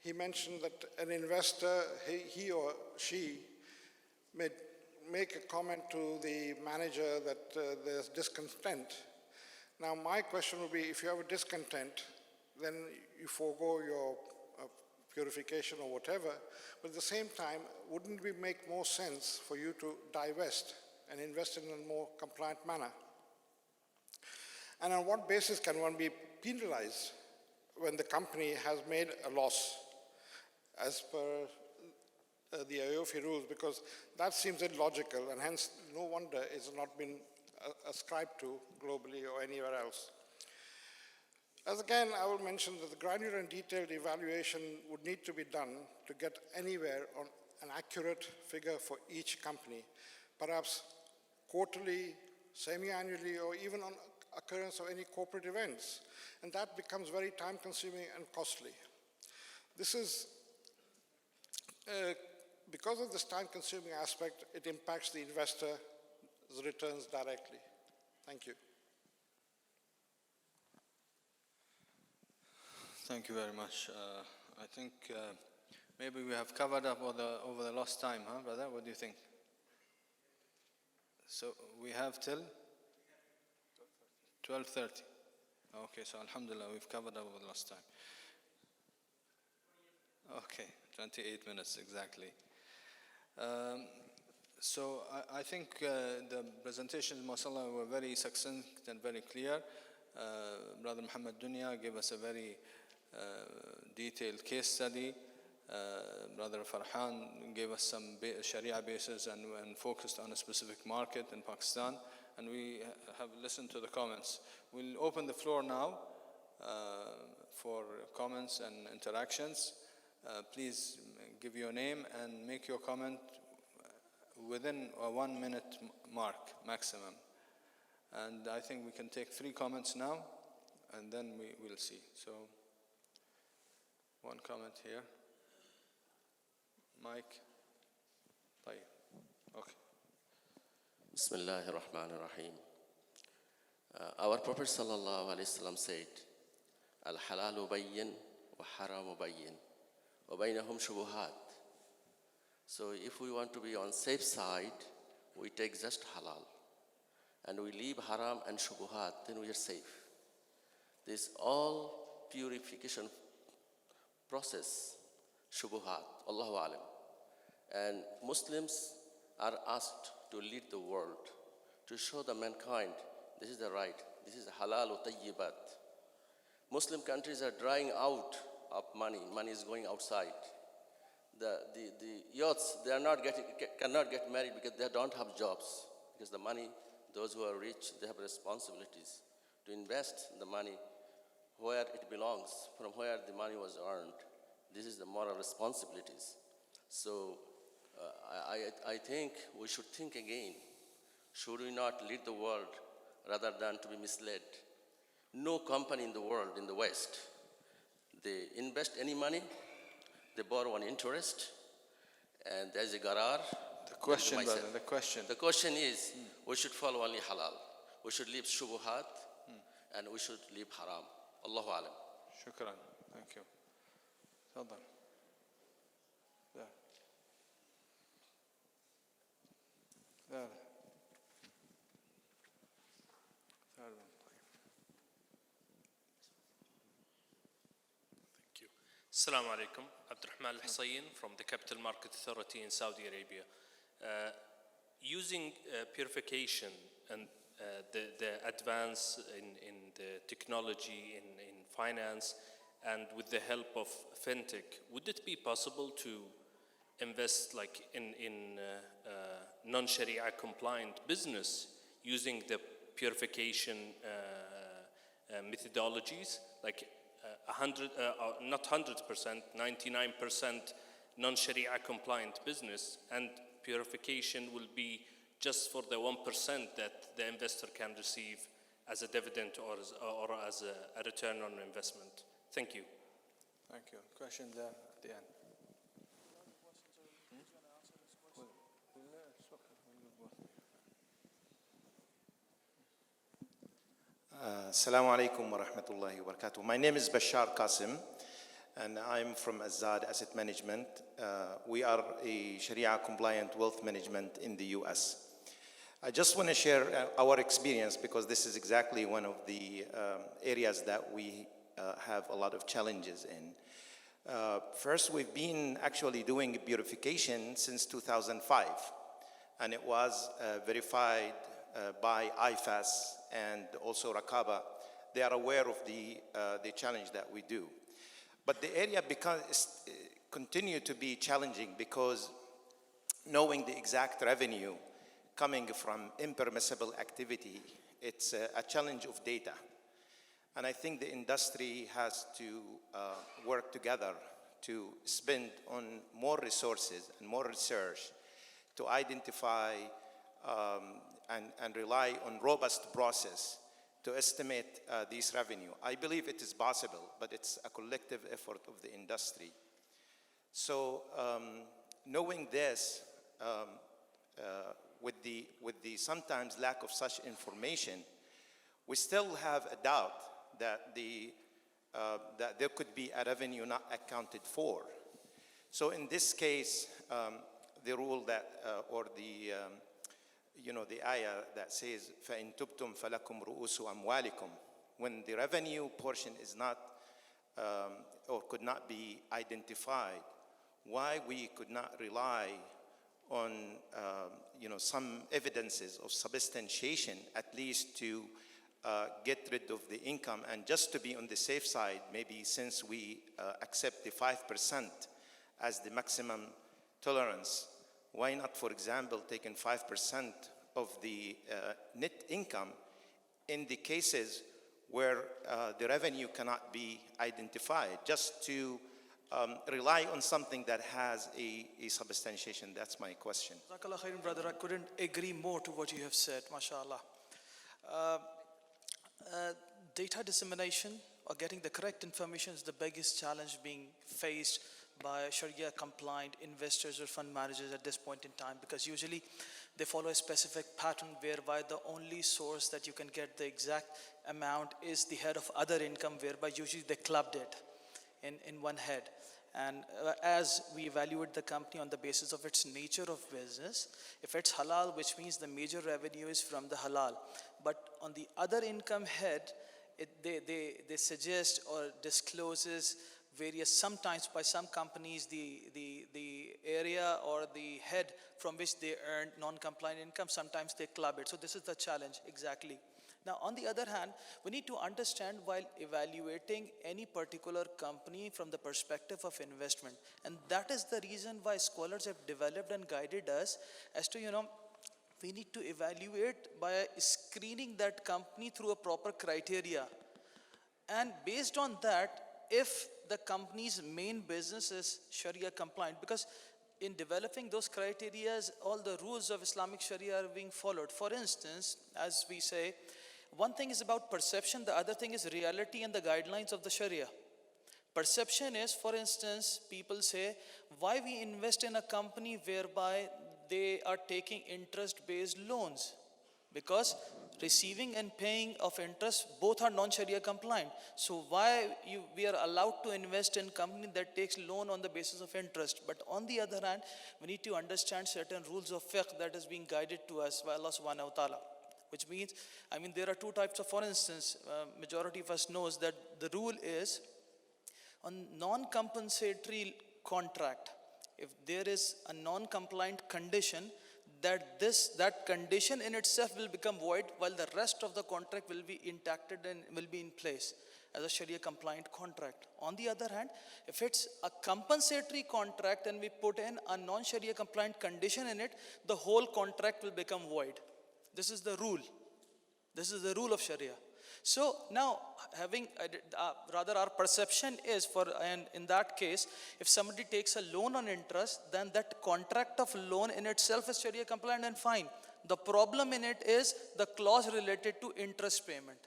he mentioned that an investor, he or she, may make a comment to the manager that there's discontent. Now, my question would be, if you have a discontent, then you forego your purification or whatever, but at the same time, wouldn't it make more sense for you to divest and invest in a more compliant manner? And on what basis can one be penalized when the company has made a loss as per the AAOIFI rules? Because that seems illogical, and hence no wonder it's not been ascribed to globally or anywhere else. As again, I will mention that the granular and detailed evaluation would need to be done to get anywhere on an accurate figure for each company, perhaps quarterly, semi-annually, or even on occurrence of any corporate events. And that becomes very time-consuming and costly. This is, because of this time-consuming aspect, it impacts the investor's returns directly. Thank you. Thank you very much. I think maybe we have covered up over the lost time, huh, brother? What do you think? So we have till 12:30. Okay, so alhamdulillah, we've covered up over the lost time. Okay, 28 minutes exactly. So I think the presentations, mashallah, were very succinct and very clear. Brother Muhammad Dunya gave us a very detailed case study. Brother Farhan gave us some Sharia basis and focused on a specific market in Pakistan. And we have listened to the comments. We'll open the floor now for comments and interactions. Please give your name and make your comment within a 1 minute mark maximum. And I think we can take 3 comments now, and then we'll see. So, one comment here. Mike. Okay. Bismillah ar-Rahman ar-Rahim. Our Prophet sallallahu alaihi wasallam said, "Al-halalu bayyin wa haramu bayyin, wa baynahum shubuhat." So if we want to be on safe side, we take just halal, and we leave haram and shubuhat, then we are safe. This all purification process, shubuhat, Allahu alam. And Muslims are asked to lead the world, to show the mankind this is the right, this is halal tayyibat. Muslim countries are drying out of money. Money is going outside. The youths, they are cannot get married because they don't have jobs. Because the money, those who are rich, they have responsibilities to invest the money where it belongs, from where the money was earned. This is the moral responsibilities. So I think we should think again. Should we not lead the world rather than to be misled? No company in the world, in the West, they invest any money, they borrow on interest, and there's a garar. The question, brother, the question. The question is, we should follow only halal. We should leave shubuhat, and we should leave haram. Allahu alam. Shukran. Thank you. Tafadhal. There. There. Third one. Thank you. Assalamu alaikum. Abdurrahman Al-Hussein from the Capital Market Authority in Saudi Arabia. Using purification and the advance in the technology, in finance, and with the help of fintech, would it be possible to invest like in non-Sharia compliant business using the purification methodologies, like not 100%, 99% non-Sharia compliant business, and purification will be just for the 1% that the investor can receive as a dividend or as a return on investment? Thank you. Thank you. Question there at the end. Assalamu alaikum wa rahmatullahi wa barakatuh. My name is Bashar Qasim, and I'm from Azad Asset Management. We are a Sharia compliant wealth management in the US. I just want to share our experience because this is exactly one of the areas that we have a lot of challenges in. First, we've been actually doing purification since 2005, and it was verified by IFAS and also Raqaba. They are aware of the challenge that we do. But the area continue to be challenging because knowing the exact revenue coming from impermissible activity, it's a challenge of data. And I think the industry has to work together to spend on more resources and more research to identify and rely on robust process to estimate these revenue. I believe it is possible, but it's a collective effort of the industry. So knowing this, with the sometimes lack of such information, we still have a doubt that that there could be a revenue not accounted for. So in this case, the rule that or the the ayah that says فَإِن تُبْتُمْ فَلَكُمْ رُؤُوسُ أَمْوَالِكُمْ, when the revenue portion is not or could not be identified, why we could not rely on some evidences of substantiation, at least to get rid of the income, and just to be on the safe side, maybe since we accept the 5% as the maximum tolerance, why not, for example, taking 5% of the net income in the cases where the revenue cannot be identified, just to rely on something that has a substantiation? That's my question. Jazakallah khairan, brother. I couldn't agree more to what you have said, mashallah. Data dissemination or getting the correct information is the biggest challenge being faced by Sharia compliant investors or fund managers at this point in time, because usually they follow a specific pattern whereby the only source that you can get the exact amount is the head of other income, whereby usually they clubbed it in one head. And as we evaluate the company on the basis of its nature of business, if it's halal, which means the major revenue is from the halal, but on the other income head, they suggest or discloses various, sometimes by some companies, the area or the head from which they earn non-compliant income, sometimes they club it. So this is the challenge, exactly. Now, on the other hand, we need to understand while evaluating any particular company from the perspective of investment. And that is the reason why scholars have developed and guided us as to, we need to evaluate by screening that company through a proper criteria. And based on that, if the company's main business is Sharia compliant, because in developing those criteria, all the rules of Islamic Sharia are being followed. For instance, as we say, one thing is about perception, the other thing is reality and the guidelines of the Sharia. Perception is, for instance, people say, why we invest in a company whereby they are taking interest-based loans? Because receiving and paying of interest, both are non-Sharia compliant. So why we are allowed to invest in a company that takes loan on the basis of interest? But on the other hand, we need to understand certain rules of fiqh that is being guided to us by Allah subhanahu wa ta'ala. Which means, there are two types of, for instance, majority of us knows that the rule is on non-compensatory contract. If there is a non-compliant condition, that condition in itself will become void while the rest of the contract will be intact and will be in place as a Sharia compliant contract. On the other hand, if it's a compensatory contract and we put in a non-Sharia compliant condition in it, the whole contract will become void. This is the rule. This is the rule of Sharia. So now, rather our perception is and in that case, if somebody takes a loan on interest, then that contract of loan in itself is Sharia compliant and fine. The problem in it is the clause related to interest payment.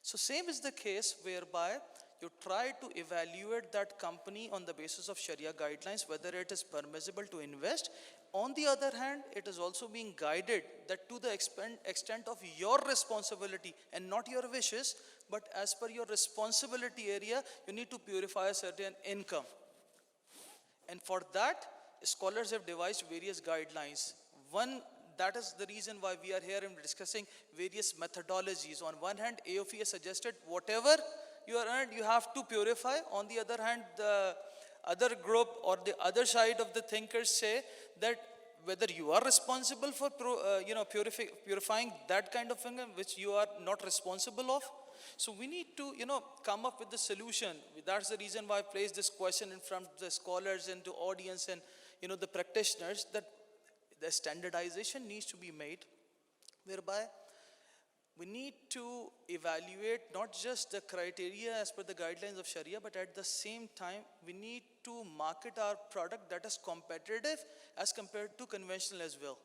So same is the case whereby you try to evaluate that company on the basis of Sharia guidelines, whether it is permissible to invest. On the other hand, it is also being guided that to the extent of your responsibility and not your wishes, but as per your responsibility area, you need to purify a certain income. And for that, scholars have devised various guidelines. That is the reason why we are here and discussing various methodologies. On one hand, AOFI has suggested whatever you earned, you have to purify. On the other hand, the other group or the other side of the thinkers say that whether you are responsible for purifying that kind of income which you are not responsible of. So we need to come up with the solution. That's the reason why I placed this question in front of the scholars and to audience and the practitioners, that the standardization needs to be made, whereby we need to evaluate not just the criteria as per the guidelines of Sharia, but at the same time, we need to market our product that is competitive as compared to conventional as well.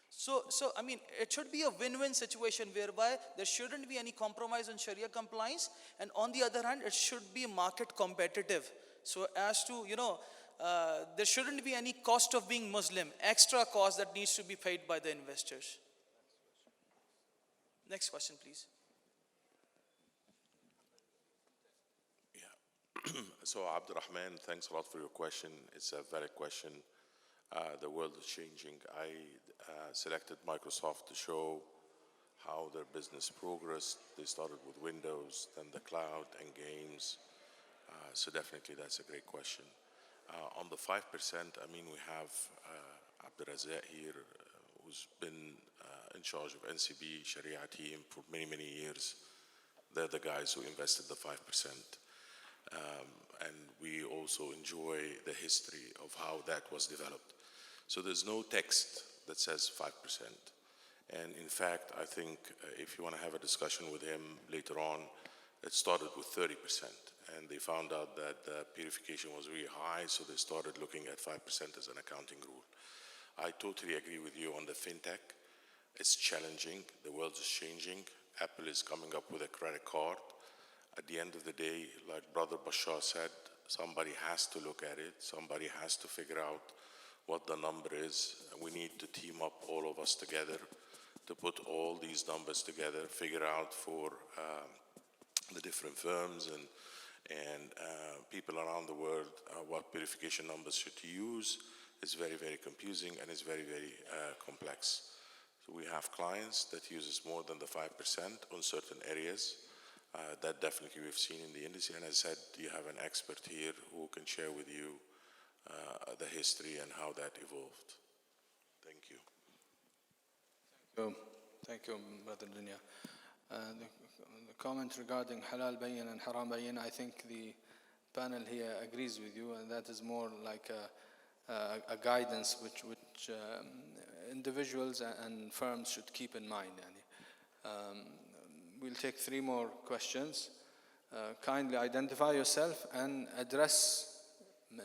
So I mean, it should be a win-win situation whereby there shouldn't be any compromise on Sharia compliance, and on the other hand, it should be market competitive. So as to, there shouldn't be any cost of being Muslim, extra cost that needs to be paid by the investors. Next question, please. Yeah. So Abdurrahman, thanks a lot for your question. It's a valid question. The world is changing. I selected Microsoft to show how their business progressed. They started with Windows, then the cloud and games. So definitely that's a great question. On the 5%, I mean, we have Abdurazak here, who's been in charge of NCB Sharia team for many, many years. They're the guys who invested the 5%. And we also enjoy the history of how that was developed. So there's no text that says 5%. And in fact, I think if you want to have a discussion with him later on, it started with 30%. And they found out that the purification was really high, so they started looking at 5% as an accounting rule. I totally agree with you on the fintech. It's challenging. The world is changing. Apple is coming up with a credit card. At the end of the day, like Brother Bashar said, somebody has to look at it. Somebody has to figure out what the number is. We need to team up, all of us together, to put all these numbers together, figure out for the different firms and people around the world what purification numbers should use. It's very, very confusing and it's very, very complex. So we have clients that uses more than the 5% on certain areas. That definitely we've seen in the industry. And as I said, you have an expert here who can share with you the history and how that evolved. Thank you. Thank you, Brother Dunya. The comment regarding halal bayin and haram bayin, I think the panel here agrees with you, and that is more like a guidance which individuals and firms should keep in mind. We'll take 3 more questions. Kindly identify yourself and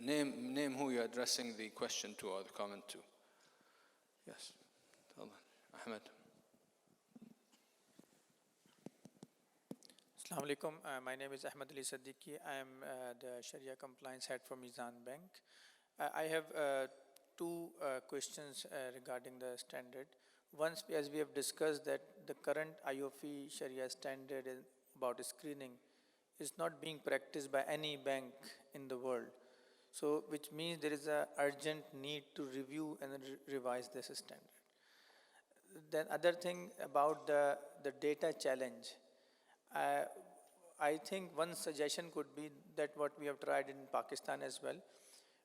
name who you're addressing the question to or the comment to. Yes, Ahmed. Assalamu alaikum. My name is Ahmed Ali Siddiqui. I am the Sharia Compliance Head for Mizan Bank. I have 2 questions regarding the standard. Once, as we have discussed, that the current IOFI Sharia standard about screening is not being practiced by any bank in the world. So, which means there is an urgent need to review and revise this standard. Then other thing about the data challenge. I think one suggestion could be that what we have tried in Pakistan as well.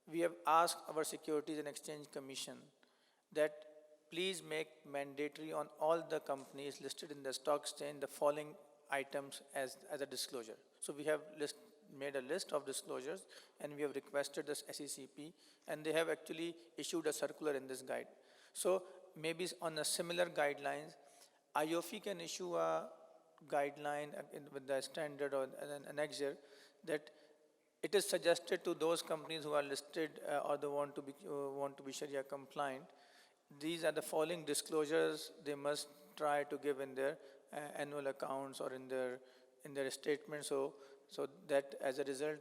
We have asked our Securities and Exchange Commission that please make mandatory on all the companies listed in the stock exchange the following items as a disclosure. So we have made a list of disclosures and we have requested this SECP, and they have actually issued a circular in this guide. So maybe on a similar guidelines, IOFI can issue a guideline with the standard or an annexure that it is suggested to those companies who are listed or they want to be Sharia compliant. These are the following disclosures they must try to give in their annual accounts or in their statements, so that as a result,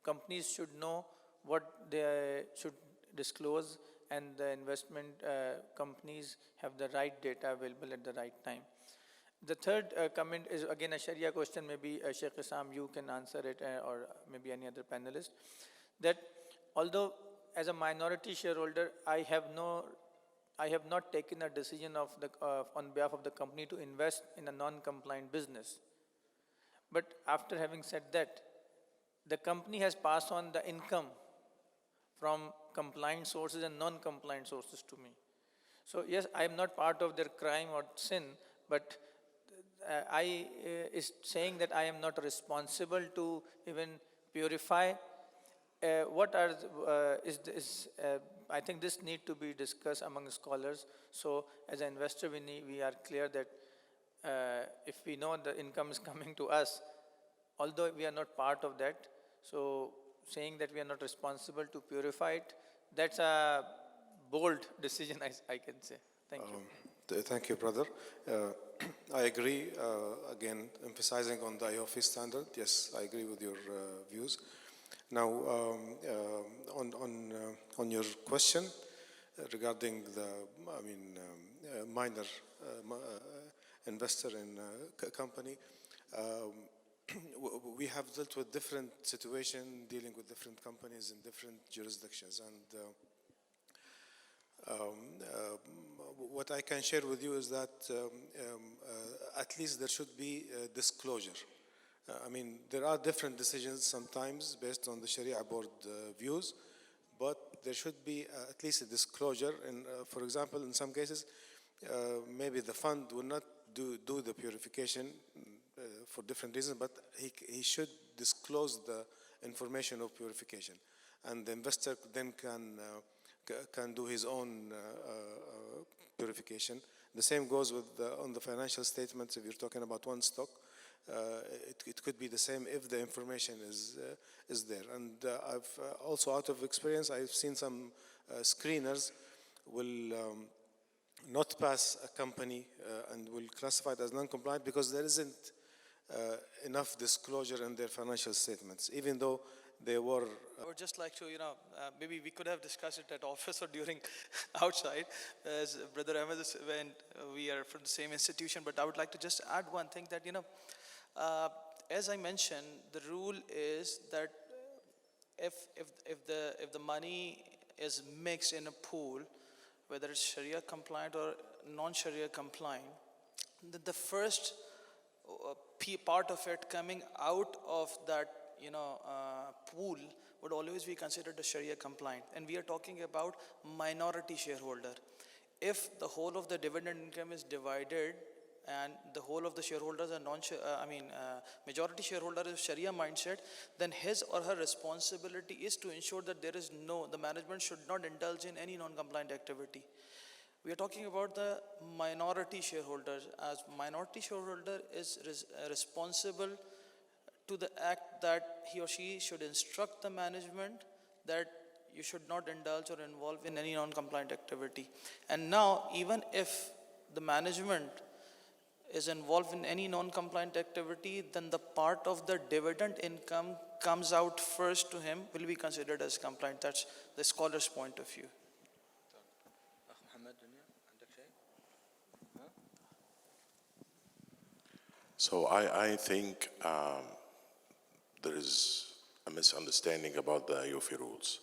companies should know what they should disclose, and the investment companies have the right data available at the right time. The third comment is again a Sharia question. Maybe Sheikh Isam, you can answer it, or maybe any other panelist. That although as a minority shareholder, I have not taken a decision on behalf of the company to invest in a non-compliant business. But after having said that, the company has passed on the income from compliant sources and non-compliant sources to me. So yes, I am not part of their crime or sin, but I is saying that I am not responsible to even purify. I think this need to be discussed among scholars. So as an investor, we are clear that if we know the income is coming to us, although we are not part of that, so saying that we are not responsible to purify it, that's a bold decision, I can say. Thank you. Thank you, brother. I agree, again, emphasizing on the IOFI standard. Yes, I agree with your views. Now, on your question regarding the, minor investor in a company, we have dealt with different situations, dealing with different companies in different jurisdictions, and what I can share with you is that at least there should be disclosure. There are different decisions sometimes based on the Sharia board views, but there should be at least a disclosure. And for example, in some cases, maybe the fund will not do the purification for different reasons, but he should disclose the information of purification, and the investor then can do his own purification. The same goes with on the financial statements. If you're talking about one stock, it could be the same if the information is there. And I've also, out of experience, I've seen some screeners will not pass a company and will classify it as non-compliant because there isn't enough disclosure in their financial statements, even though they were. I would just like to, maybe we could have discussed it at office or during outside, as Brother Ahmed is, when we are from the same institution. But I would like to just add one thing that, as I mentioned, the rule is that if the money is mixed in a pool, whether it's Sharia compliant or non-Sharia compliant, then the first part of it coming out of that pool would always be considered a Sharia compliant. And we are talking about minority shareholder. If the whole of the dividend income is divided and the whole of the shareholders are majority shareholder is Sharia mindset, then his or her responsibility is to ensure that the management should not indulge in any non-compliant activity. We are talking about the minority shareholders. As minority shareholder is responsible to the act that he or she should instruct the management that you should not indulge or involve in any non-compliant activity. And now, even if the management is involved in any non-compliant activity, then the part of the dividend income comes out first to him will be considered as compliant. That's the scholar's point of view. So I think there is a misunderstanding about the IOFI rules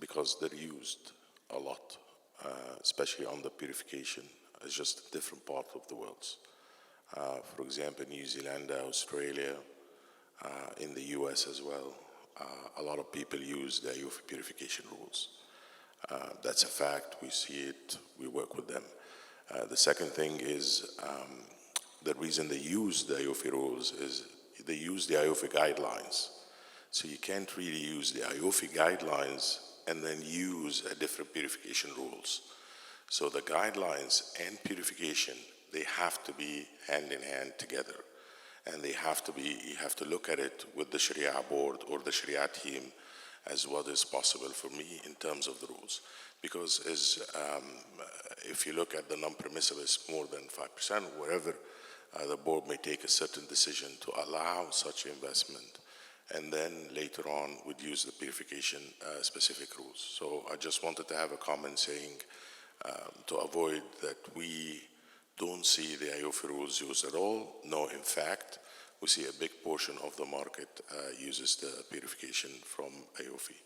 because they're used a lot, especially on the purification. It's just a different part of the world. For example, New Zealand, Australia, in the US as well, a lot of people use the IOFI purification rules. That's a fact. We see it. We work with them. The second thing is the reason they use the IOFI rules is they use the IOFI guidelines. So you can't really use the IOFI guidelines and then use a different purification rules. So the guidelines and purification, they have to be hand in hand together. And they have to be, you have to look at it with the Sharia board or the Sharia team as what is possible for me in terms of the rules. Because if you look at the non-permissible, it's more than 5%, wherever the board may take a certain decision to allow such investment, and then later on would use the purification specific rules. So I just wanted to have a comment saying to avoid that we don't see the IOFI rules used at all. No, in fact, we see a big portion of the market uses the purification from IOFI.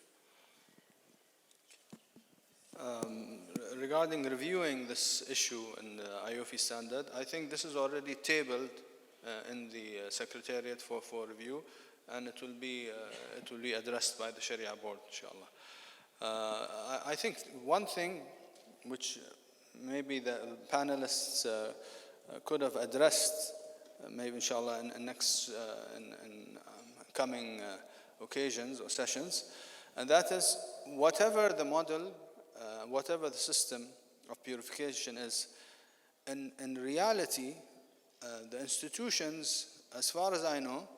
Regarding reviewing this issue in the IOFI standard, I think this is already tabled in the Secretariat for review, and it will be addressed by the Sharia board, inshallah. I think one thing which maybe the panelists could have addressed, maybe inshallah in next coming occasions or sessions, and that is whatever the model, whatever the system of purification is, in reality, the institutions, as far as I know,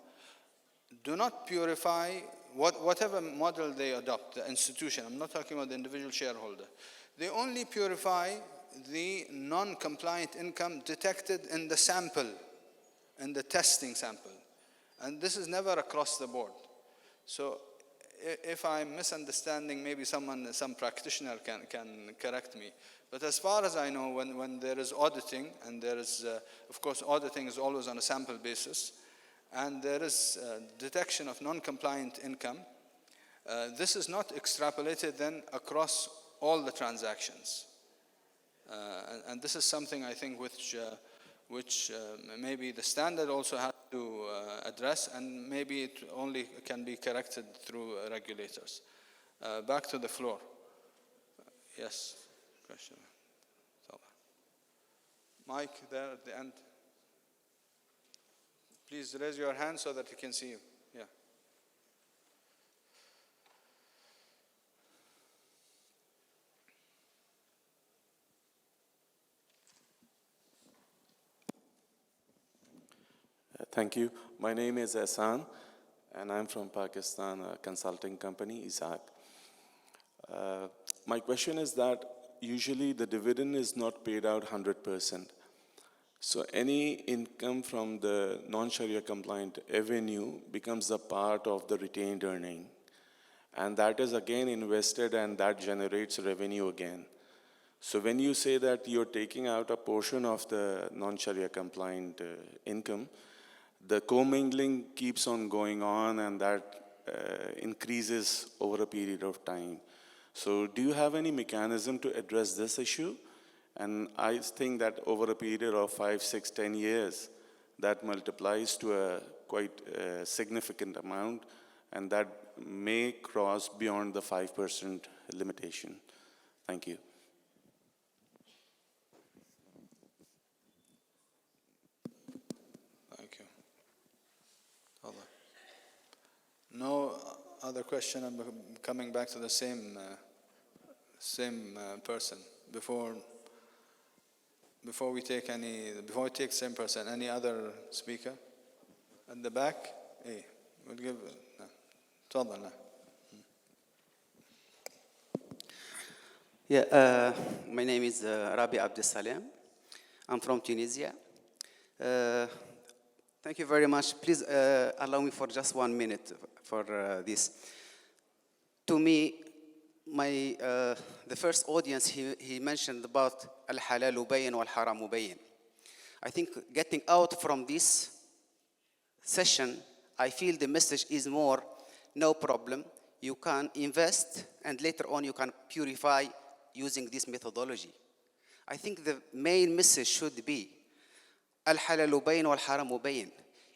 do not purify whatever model they adopt, the institution. I'm not talking about the individual shareholder. They only purify the non-compliant income detected in the sample, in the testing sample. And this is never across the board. So if I'm misunderstanding, maybe some practitioner can correct me. But as far as I know, when there is auditing, and there is, of course, auditing is always on a sample basis, and there is detection of non-compliant income, this is not extrapolated then across all the transactions. And this is something I think which maybe the standard also has to address, and maybe it only can be corrected through regulators. Back to the floor. Yes, question. Mike, there at the end. Please raise your hand so that he can see you. Yeah. Thank you. My name is Ehsan, and I'm from Pakistan, a consulting company, Isaac. My question is that usually the dividend is not paid out 100%. So any income from the non-Sharia compliant avenue becomes a part of the retained earning. And that is again invested, and that generates revenue again. So when you say that you're taking out a portion of the non-Sharia compliant income, the commingling keeps on going on, and that increases over a period of time. So do you have any mechanism to address this issue? And I think that over a period of 5, 6, 10 years, that multiplies to a quite significant amount, and that may cross beyond the 5% limitation. Thank you. Thank you. No other question. I'm coming back to the same person. Before we take same person, any other speaker at the back? Hey, we'll give. تفضل. Yeah, my name is Rabi Abdel Salem. I'm from Tunisia. Thank you very much. Please allow me for just 1 minute for this. To me, the first audience, he mentioned about al-halal ubayyin wal-haram ubayyin. I think getting out from this session, I feel the message is more, no problem. You can invest, and later on you can purify using this methodology. I think the main message should be al-halal ubayyin wal-haram ubayyin.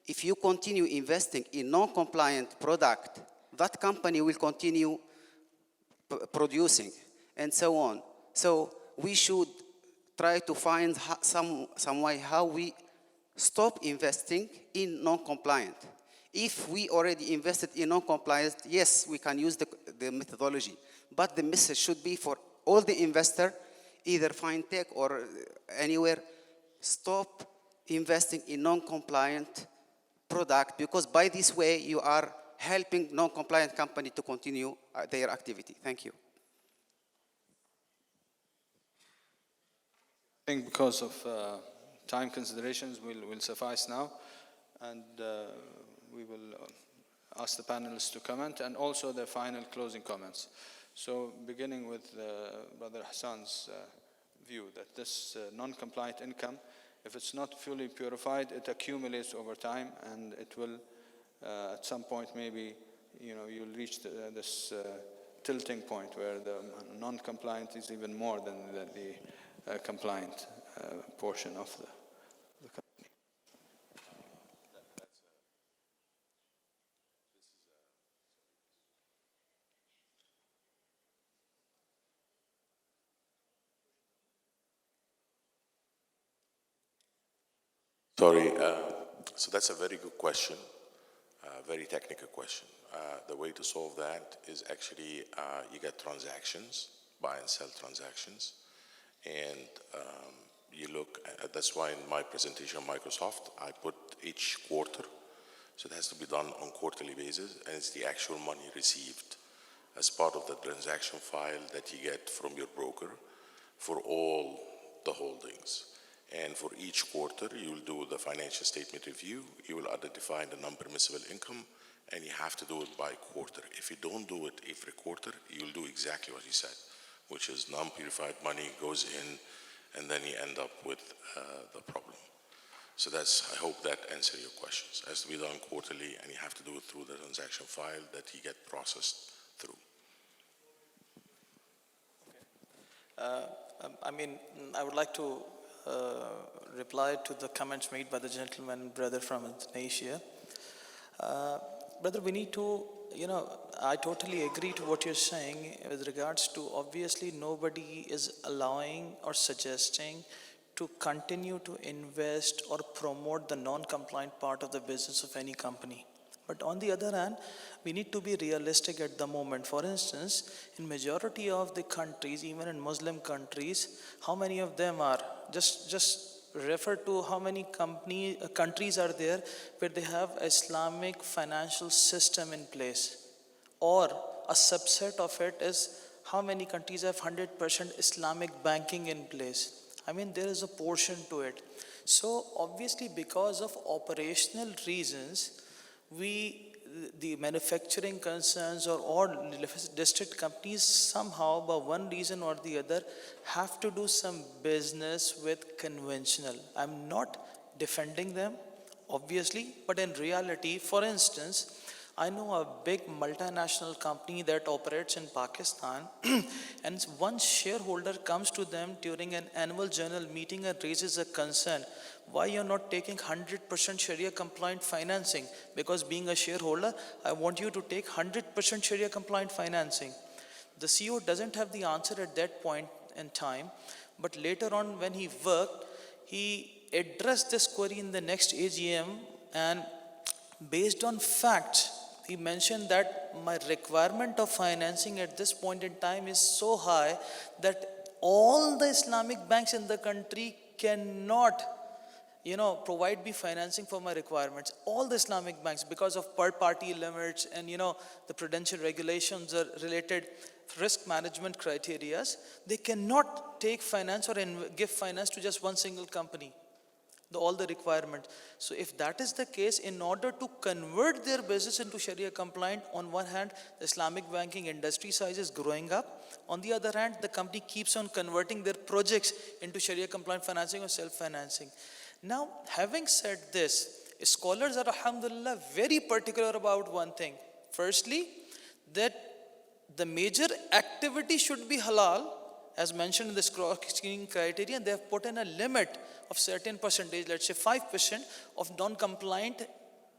If you continue investing in non-compliant product, that company will continue producing. and so on. So we should try to find some way how we stop investing in non-compliant. If we already invested in non-compliant, yes, we can use the methodology, but the message should be for all the investor, either fintech or anywhere, stop investing in non-compliant product, because by this way you are helping non-compliant company to continue their activity. Thank you. I think because of time considerations, we'll suffice now, and we will ask the panelists to comment, and also their final closing comments. So beginning with Brother Hassan's view that this non-compliant income, if it's not fully purified, it accumulates over time, and it will, at some point, maybe, you'll reach this tilting point where the non-compliant is even more than the compliant portion of the company. Sorry, so that's a very good question, very technical question. The way to solve that is actually you get transactions, buy and sell transactions, and you look at, that's why in my presentation on Microsoft, I put each quarter, so it has to be done on quarterly basis, and it's the actual money received as part of the transaction file that you get from your broker for all the holdings. And for each quarter, you will do the financial statement review, you will identify the non-permissible income, and you have to do it by quarter. If you don't do it every quarter, you'll do exactly what you said, which is non-purified money goes in, and then you end up with the problem. So that's, I hope that answers your questions. It has to be done quarterly, and you have to do it through the transaction file that you get processed through. I would like to reply to the comments made by the gentleman brother from Indonesia. Brother, we need to, I totally agree to what you're saying with regards to, obviously nobody is allowing or suggesting to continue to invest or promote the non-compliant part of the business of any company. But on the other hand, we need to be realistic at the moment. For instance, in majority of the countries, even in Muslim countries, how many of them are? Just refer to how many countries are there where they have Islamic financial system in place. Or a subset of it is how many countries have 100% Islamic banking in place. There is a portion to it. So obviously because of operational reasons, the manufacturing concerns or listed companies somehow, by one reason or the other, have to do some business with conventional. I'm not defending them, obviously, but in reality, for instance, I know a big multinational company that operates in Pakistan and one shareholder comes to them during an annual general meeting and raises a concern. Why you're not taking 100% Sharia compliant financing? Because being a shareholder, I want you to take 100% Sharia compliant financing. The CEO doesn't have the answer at that point in time, but later on when he worked, he addressed this query in the next AGM, and based on facts, he mentioned that my requirement of financing at this point in time is so high that all the Islamic banks in the country cannot provide me financing for my requirements. All the Islamic banks, because of per-party limits and the prudential regulations or related risk management criteria, they cannot take finance or give finance to just one single company. All the requirements. So if that is the case, in order to convert their business into Sharia compliant, on one hand, the Islamic banking industry size is growing up. On the other hand, the company keeps on converting their projects into Sharia compliant financing or self-financing. Now, having said this, scholars are, alhamdulillah, very particular about one thing. Firstly, that the major activity should be halal, as mentioned in the screening criteria. They have put in a limit of certain percentage, let's say 5% of non-compliant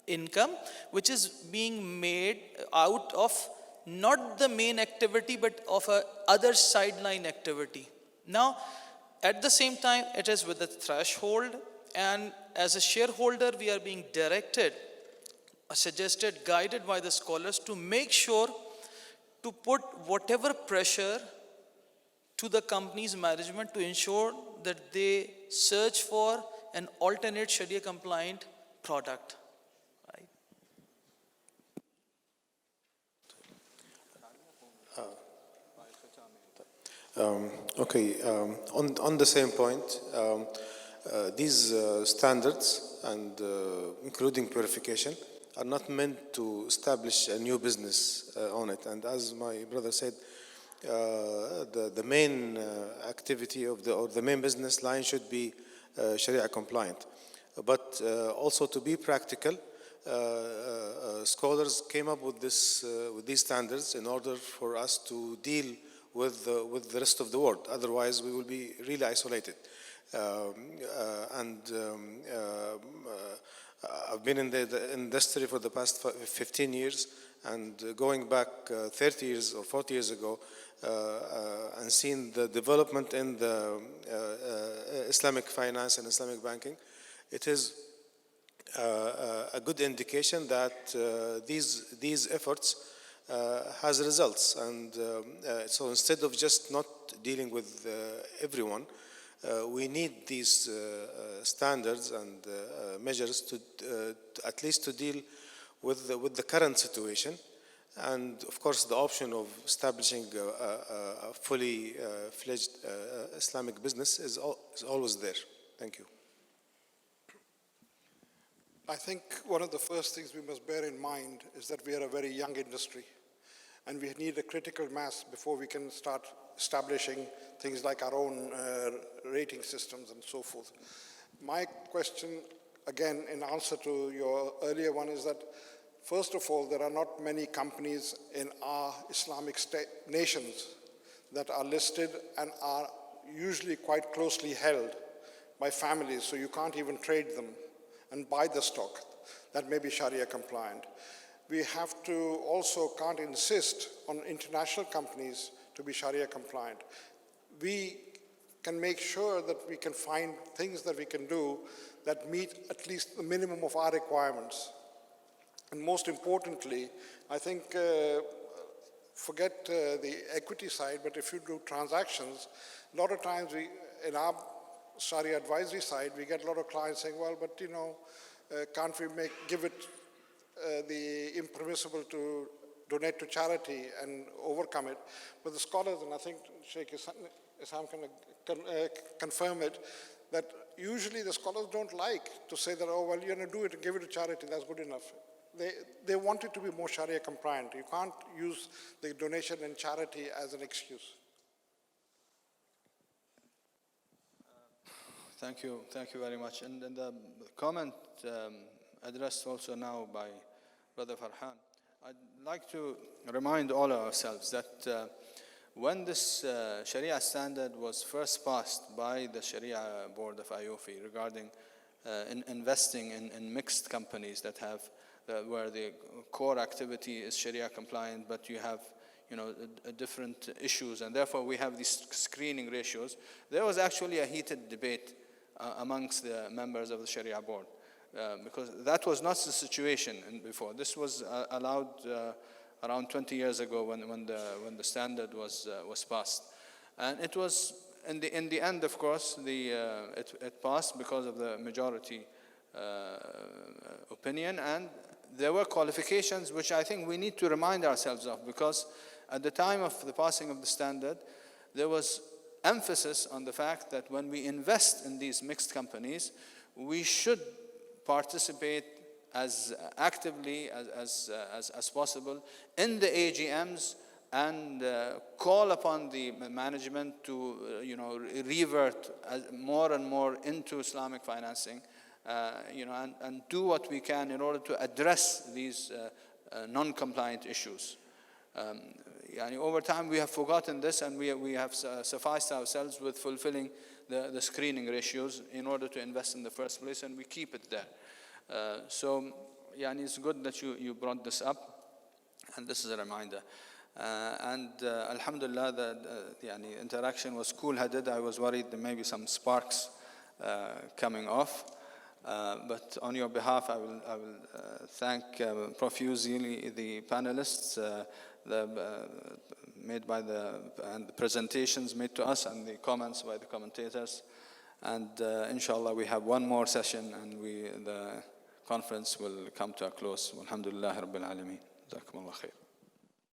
income, which is being made out of not the main activity, but of a other sideline activity. Now, at the same time, it is with the threshold, and as a shareholder, we are being directed, suggested, guided by the scholars to make sure to put whatever pressure to the company's management to ensure that they search for an alternate Sharia compliant product. Right? On the same point, these standards and including purification are not meant to establish a new business on it. And as my brother said, the main activity of the main business line should be Sharia compliant. But also to be practical, scholars came up with these standards in order for us to deal with the rest of the world. Otherwise, we will be really isolated. I've been in the industry for the past 15 years, and going back 30 years or 40 years ago, and seen the development in the Islamic finance and Islamic banking, it is a good indication that these efforts has results. And so instead of just not dealing with everyone, we need these standards and measures to at least to deal with the current situation. And of course, the option of establishing a fully fledged Islamic business is always there. Thank you. I think one of the first things we must bear in mind is that we are a very young industry, and we need a critical mass before we can start establishing things like our own rating systems and so forth. My question, again, in answer to your earlier one, is that first of all, there are not many companies in our Islamic nations that are listed and are usually quite closely held by families, so you can't even trade them and buy the stock that may be Sharia compliant. We have to also can't insist on international companies to be Sharia compliant. We can make sure that we can find things that we can do that meet at least the minimum of our requirements. And most importantly, I think, forget the equity side, but if you do transactions, a lot of times in our Sharia advisory side, we get a lot of clients saying, well, but you know, can't we give it the impermissible to donate to charity and overcome it? But the scholars, and I think Sheikh Isam can confirm it, that usually the scholars don't like to say that, oh, well, you're going to do it and give it to charity, that's good enough. They want it to be more Sharia compliant. You can't use the donation and charity as an excuse. Thank you very much. And the comment addressed also now by Brother Farhan, I'd like to remind all of ourselves that when this Sharia standard was first passed by the Sharia Board of IOFI regarding investing in mixed companies that have where the core activity is Sharia compliant, but you have different issues, and therefore we have these screening ratios. There was actually a heated debate amongst the members of the Sharia board, because that was not the situation before. This was allowed around 20 years ago when the standard was passed, and it was in the end, of course, it passed because of the majority opinion, and there were qualifications which I think we need to remind ourselves of, because at the time of the passing of the standard, there was emphasis on the fact that when we invest in these mixed companies, we should participate as actively as possible in the AGMs and call upon the management to revert more and more into Islamic financing, and do what we can in order to address these non-compliant issues. Over time we have forgotten this, and we have sufficed ourselves with fulfilling the screening ratios in order to invest in the first place, and we keep it there. So it's good that you brought this up, and this is a reminder. Alhamdulillah, the interaction was cool-headed. I was worried there may be some sparks coming off. But on your behalf, I will thank profusely the panelists and the presentations made to us and the comments by the commentators. And inshallah, we have one more session and the conference will come to a close. Walhamdulillah Rabbil Alameen. Jazakumullah khair.